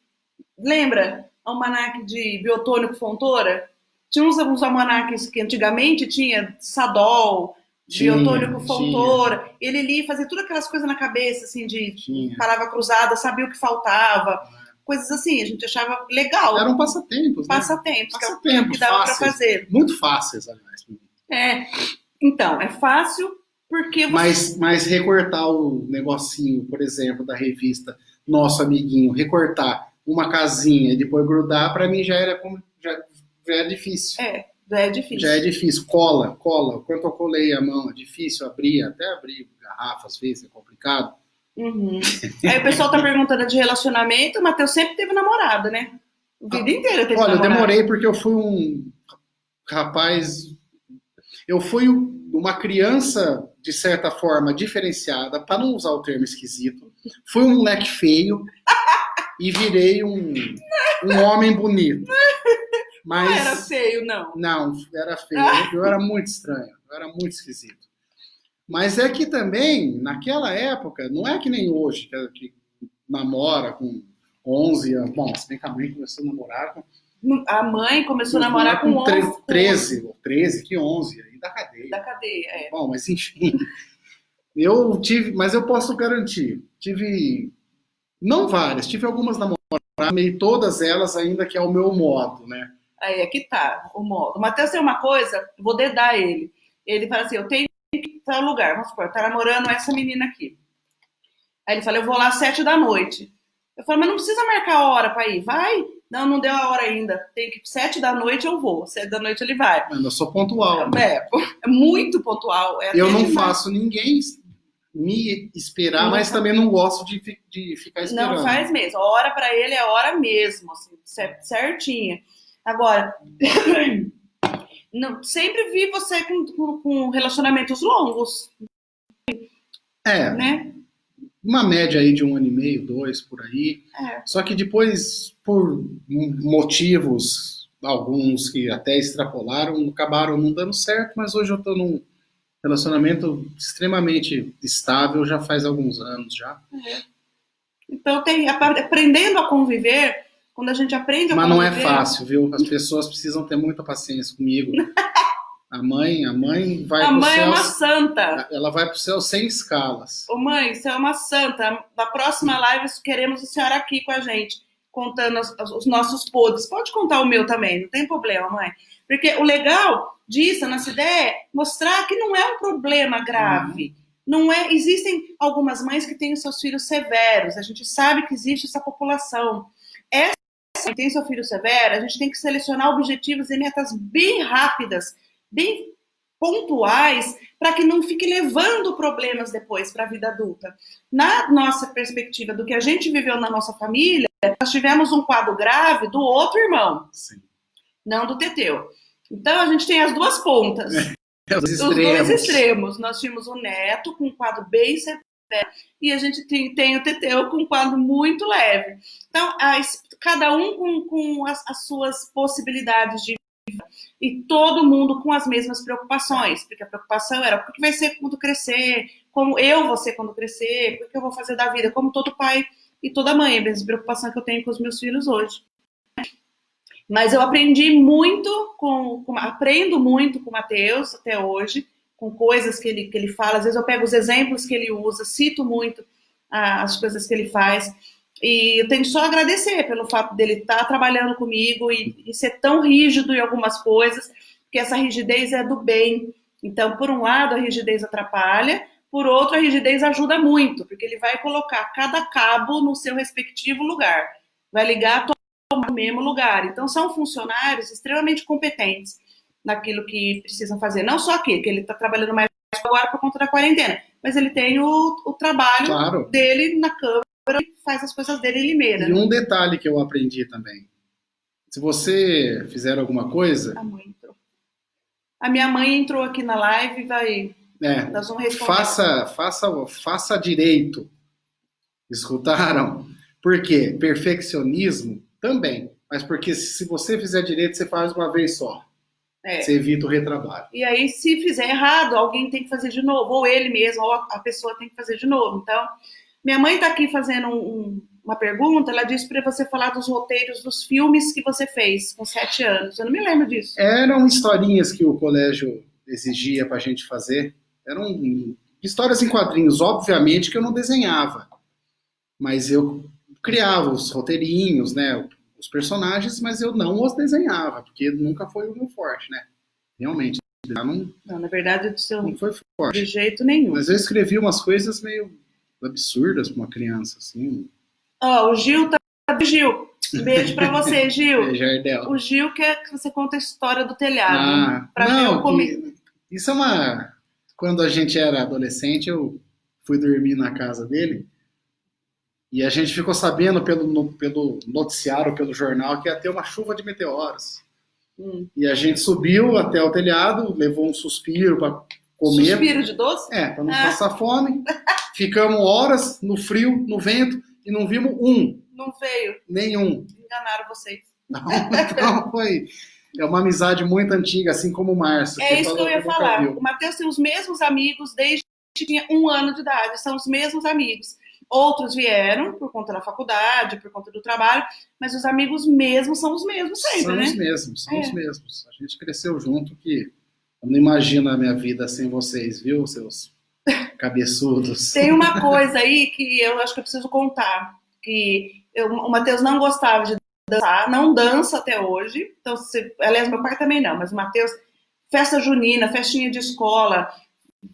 Lembra? Almanac de Biotônico Fontoura? Tinha uns almanacs que antigamente tinha Sadol, Biotônico Fontoura. Ele lia e fazia todas aquelas coisas na cabeça, assim, de palavra cruzada, sabia o que faltava. Coisas assim, a gente achava legal. Eram passatempos, né? Passatempos que dava para fazer. Muito fáceis, aliás. Então, é fácil porque você... Mas recortar o negocinho, por exemplo, da revista Nosso Amiguinho, recortar uma casinha e depois grudar, para mim já era difícil. Já é difícil. Já é difícil. Cola. Quanto eu colei a mão, é difícil abrir, até abrir garrafa, às vezes, é complicado. Uhum. Aí o pessoal tá perguntando de relacionamento, o Matheus sempre teve namorada, né? A vida inteira teve namorada. Olha, eu demorei porque eu fui um rapaz... Eu fui uma criança, de certa forma, diferenciada, para não usar o termo esquisito. Fui um moleque feio e virei um homem bonito. Mas, não era feio, não. Não, era feio. Eu era muito estranho, eu era muito esquisito. Mas é que também, naquela época, não é que nem hoje, que namora com 11 anos. Bom, se bem que a mãe começou a namorar com... A mãe começou a namorar com 11. 13, que 11, aí da cadeia. Da cadeia, Bom, mas enfim, mas eu posso garantir, não várias, tive algumas namoradas, meio todas elas ainda que é o meu modo, né? Aí é que tá, o modo. O Matheus tem uma coisa, vou dedar ele. Ele fala assim, eu tenho que ir para tal lugar, vamos supor, tá namorando essa menina aqui. Aí ele fala, eu vou lá às 7 da noite. Eu falo, mas não precisa marcar a hora para ir, vai. Não deu a hora ainda. Tem que 7 da noite eu vou. 7 da noite ele vai. Eu sou pontual. É muito pontual. Eu não faço ninguém me esperar, mas também não gosto de ficar esperando. Não faz mesmo. A hora para ele é a hora mesmo, assim, certinha. Agora, sempre vi você com relacionamentos longos. Né? Uma média aí de 1 ano e meio, 2, por aí. Só que depois, por motivos, alguns que até extrapolaram, acabaram não dando certo, mas hoje eu estou num relacionamento extremamente estável, já faz alguns anos já. Então, aprendendo a conviver, quando a gente aprende a conviver... Mas não é fácil, viu? As pessoas precisam ter muita paciência comigo. A mãe vai pro céu... A mãe é uma santa. Ela vai pro céu sem escalas. Ô mãe, você é uma santa. Na próxima live queremos a senhora aqui com a gente, contando os nossos podres. Pode contar o meu também, não tem problema, mãe. Porque o legal disso, nossa ideia, é mostrar que não é um problema grave. Não é, existem algumas mães que têm os seus filhos severos, a gente sabe que existe essa população. Essa que tem seu filho severo, a gente tem que selecionar objetivos e metas bem rápidas, bem pontuais, para que não fique levando problemas depois para a vida adulta. Na nossa perspectiva do que a gente viveu na nossa família, nós tivemos um quadro grave do outro irmão, Sim. não do Teteu. Então a gente tem as duas pontas. Os dois extremos. Nós tínhamos um neto com um quadro bem severo e a gente tem o Teteu com um quadro muito leve. Então, cada um com as suas possibilidades de vida e todo mundo com as mesmas preocupações, porque a preocupação era o que vai ser quando crescer, como eu vou ser quando crescer, o que eu vou fazer da vida, como todo pai e toda mãe, a mesma preocupação que eu tenho com os meus filhos hoje. Mas eu aprendi muito, aprendo muito com o Matheus até hoje, com coisas que ele fala. Às vezes eu pego os exemplos que ele usa, cito muito as coisas que ele faz. E eu tenho só a agradecer pelo fato dele estar trabalhando comigo e ser tão rígido em algumas coisas, porque essa rigidez é do bem. Então, por um lado, a rigidez atrapalha, por outro, a rigidez ajuda muito, porque ele vai colocar cada cabo no seu respectivo lugar. Vai ligar no mesmo lugar. Então, são funcionários extremamente competentes naquilo que precisam fazer. Não só aqui, que ele está trabalhando mais agora por conta da quarentena, mas ele tem o trabalho dele na Câmara e faz as coisas dele em Limeira. E um detalhe que eu aprendi também. Se você fizer alguma coisa... A mãe entrou. A minha mãe entrou aqui na live e vai... nós vamos responder. Faça direito. Escutaram? Por quê? Perfeccionismo também. Mas porque se você fizer direito, você faz uma vez só. Você evita o retrabalho. E aí, se fizer errado, alguém tem que fazer de novo. Ou ele mesmo, ou a pessoa tem que fazer de novo. Então, minha mãe está aqui fazendo uma pergunta. Ela disse para você falar dos roteiros dos filmes que você fez com 7 anos. Eu não me lembro disso. Eram historinhas que o colégio exigia para a gente fazer. Eram histórias em quadrinhos. Obviamente que eu não desenhava. Mas eu criava os roteirinhos, né? Os personagens, mas eu não os desenhava, porque nunca foi o meu forte, né? Realmente. Não, na verdade, não foi forte. De jeito nenhum. Mas eu escrevi umas coisas meio absurdas para uma criança, assim. O Gil tá... Gil, beijo pra você, Gil. Jardel. O Gil quer que você conte a história do telhado. Isso é uma... Quando a gente era adolescente, eu fui dormir na casa dele. E a gente ficou sabendo pelo noticiário, pelo jornal, que ia ter uma chuva de meteoros. E a gente subiu até o telhado, levou um suspiro para comer. Suspiro de doce? Para não passar fome. Ficamos horas no frio, no vento, e não vimos um. Não veio. Nenhum. Enganaram vocês. Não foi. É uma amizade muito antiga, assim como o Márcio. É isso que eu ia falar. O Matheus tem os mesmos amigos desde que tinha 1 ano de idade. São os mesmos amigos. Outros vieram por conta da faculdade, por conta do trabalho, mas os amigos mesmos são os mesmos sempre, né? São os mesmos. A gente cresceu junto, que eu não imagino a minha vida sem vocês, viu, seus cabeçudos. Tem uma coisa aí que eu acho que eu preciso contar, que o Matheus não gostava de dançar, não dança até hoje, então, aliás, meu pai também não, mas o Matheus, festa junina, festinha de escola,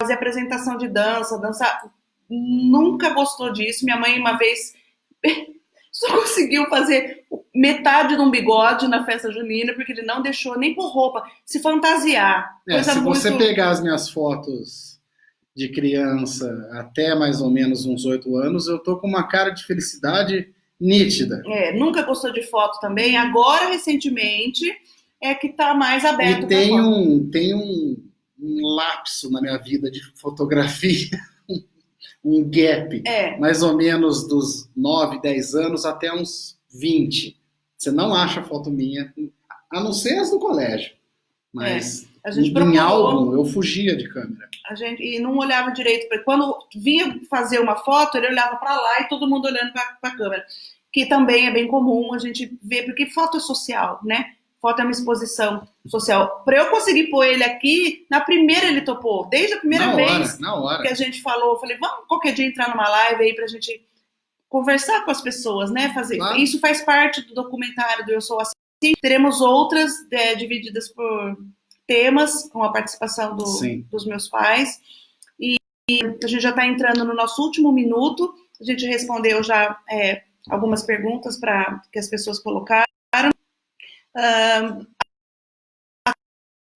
fazer apresentação de dança, dançar... Nunca gostou disso. Minha mãe, uma vez, só conseguiu fazer metade de um bigode na festa junina, porque ele não deixou nem por roupa se fantasiar. Se você pegar as minhas fotos de criança até mais ou menos uns 8 anos, eu tô com uma cara de felicidade nítida. Nunca gostou de foto também. Agora, recentemente, é que tá mais aberto. E tem um lapso na minha vida de fotografia. Um gap, mais ou menos dos 9, 10 anos até uns 20. Você não acha foto minha, a não ser as do colégio. Mas em álbum eu fugia de câmera. E não olhava direito. Quando vinha fazer uma foto, ele olhava para lá e todo mundo olhando para a câmera. Que também é bem comum a gente ver, porque foto é social, né? Foto é uma exposição social. Para eu conseguir pôr ele aqui, na primeira ele topou. Desde a primeira vez que a gente falou, eu falei, vamos qualquer dia entrar numa live aí pra gente conversar com as pessoas, né? Isso faz parte do documentário do Eu Sou Assim. Teremos outras divididas por temas, com a participação dos meus pais. a gente já está entrando no nosso último minuto. A gente respondeu já algumas perguntas que as pessoas colocaram.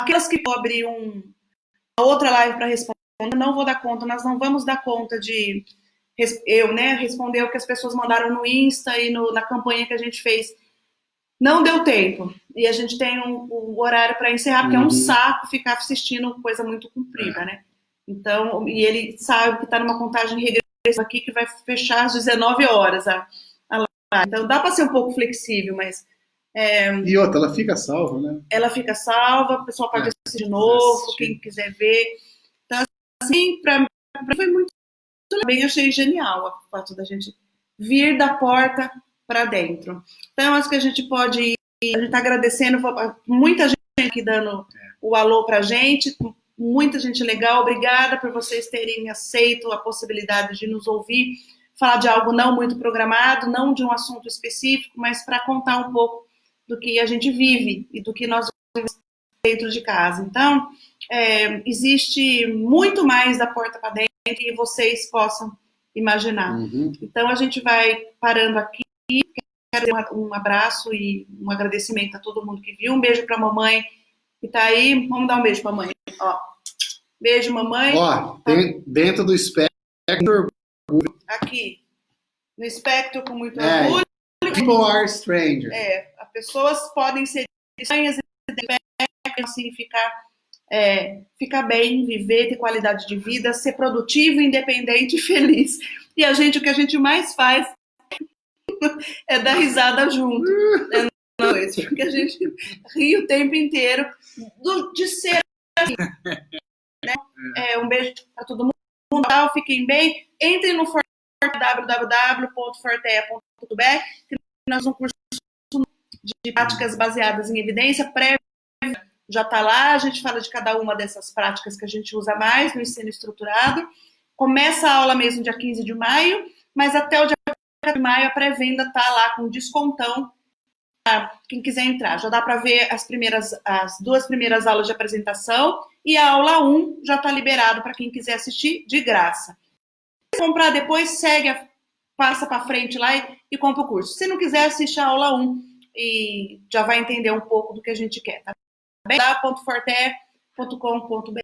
Aquelas que vou abrir uma outra live para responder, não vou dar conta, nós não vamos dar conta de responder o que as pessoas mandaram no Insta e na campanha que a gente fez. Não deu tempo. E a gente tem um horário para encerrar, porque é um saco ficar assistindo coisa muito comprida, né? Então, e ele sabe que está numa contagem regressiva aqui que vai fechar às 19 horas a live. Então, dá para ser um pouco flexível, mas... E outra, ela fica salva, né? Ela fica salva, o pessoal pode assistir de novo, quem quiser ver. Então, assim, para mim foi muito bem, achei genial o fato da gente vir da porta para dentro. Então, acho que a gente pode ir, a gente está agradecendo muita gente aqui dando o alô para a gente, muita gente legal, obrigada por vocês terem aceito a possibilidade de nos ouvir, falar de algo não muito programado, não de um assunto específico, mas para contar um pouco do que a gente vive e do que nós vivemos dentro de casa. Então, existe muito mais da porta para dentro que vocês possam imaginar. Então, a gente vai parando aqui. Quero dar um abraço e um agradecimento a todo mundo que viu. Um beijo para a mamãe que está aí. Vamos dar um beijo para a mãe. Ó. Beijo, mamãe. Ó, dentro do espectro. Aqui. No espectro, com muito orgulho. People are strangers. As pessoas podem ser estranhas e assim ficar bem, viver, ter qualidade de vida, ser produtivo, independente e feliz. E o que a gente mais faz é dar risada junto. Porque a gente ri o tempo inteiro de ser assim. Né? Um beijo para todo mundo. Fiquem bem. Entrem no www.fortea.br, que nós um curso de práticas baseadas em evidência prévia já está lá. A gente fala de cada uma dessas práticas que a gente usa mais no ensino estruturado. Começa a aula mesmo dia 15 de maio, mas até o dia 4 de maio a pré-venda está lá com descontão para quem quiser entrar. Já dá para ver as 2 primeiras aulas de apresentação e a aula 1 já está liberado para quem quiser assistir de graça. Se comprar depois, passa para frente lá e compra o curso. Se não quiser, assiste a aula 1 e já vai entender um pouco do que a gente quer, tá bem? .fortea.com.br.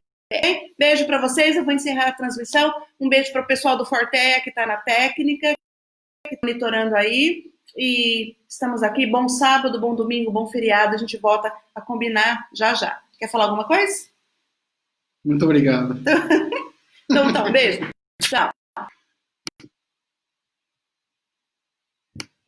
Beijo para vocês, eu vou encerrar a transmissão. Um beijo para o pessoal do Fortea que está na técnica, que está monitorando aí. E estamos aqui. Bom sábado, bom domingo, bom feriado. A gente volta a combinar já já. Quer falar alguma coisa? Muito obrigado. Então, um beijo. Tchau.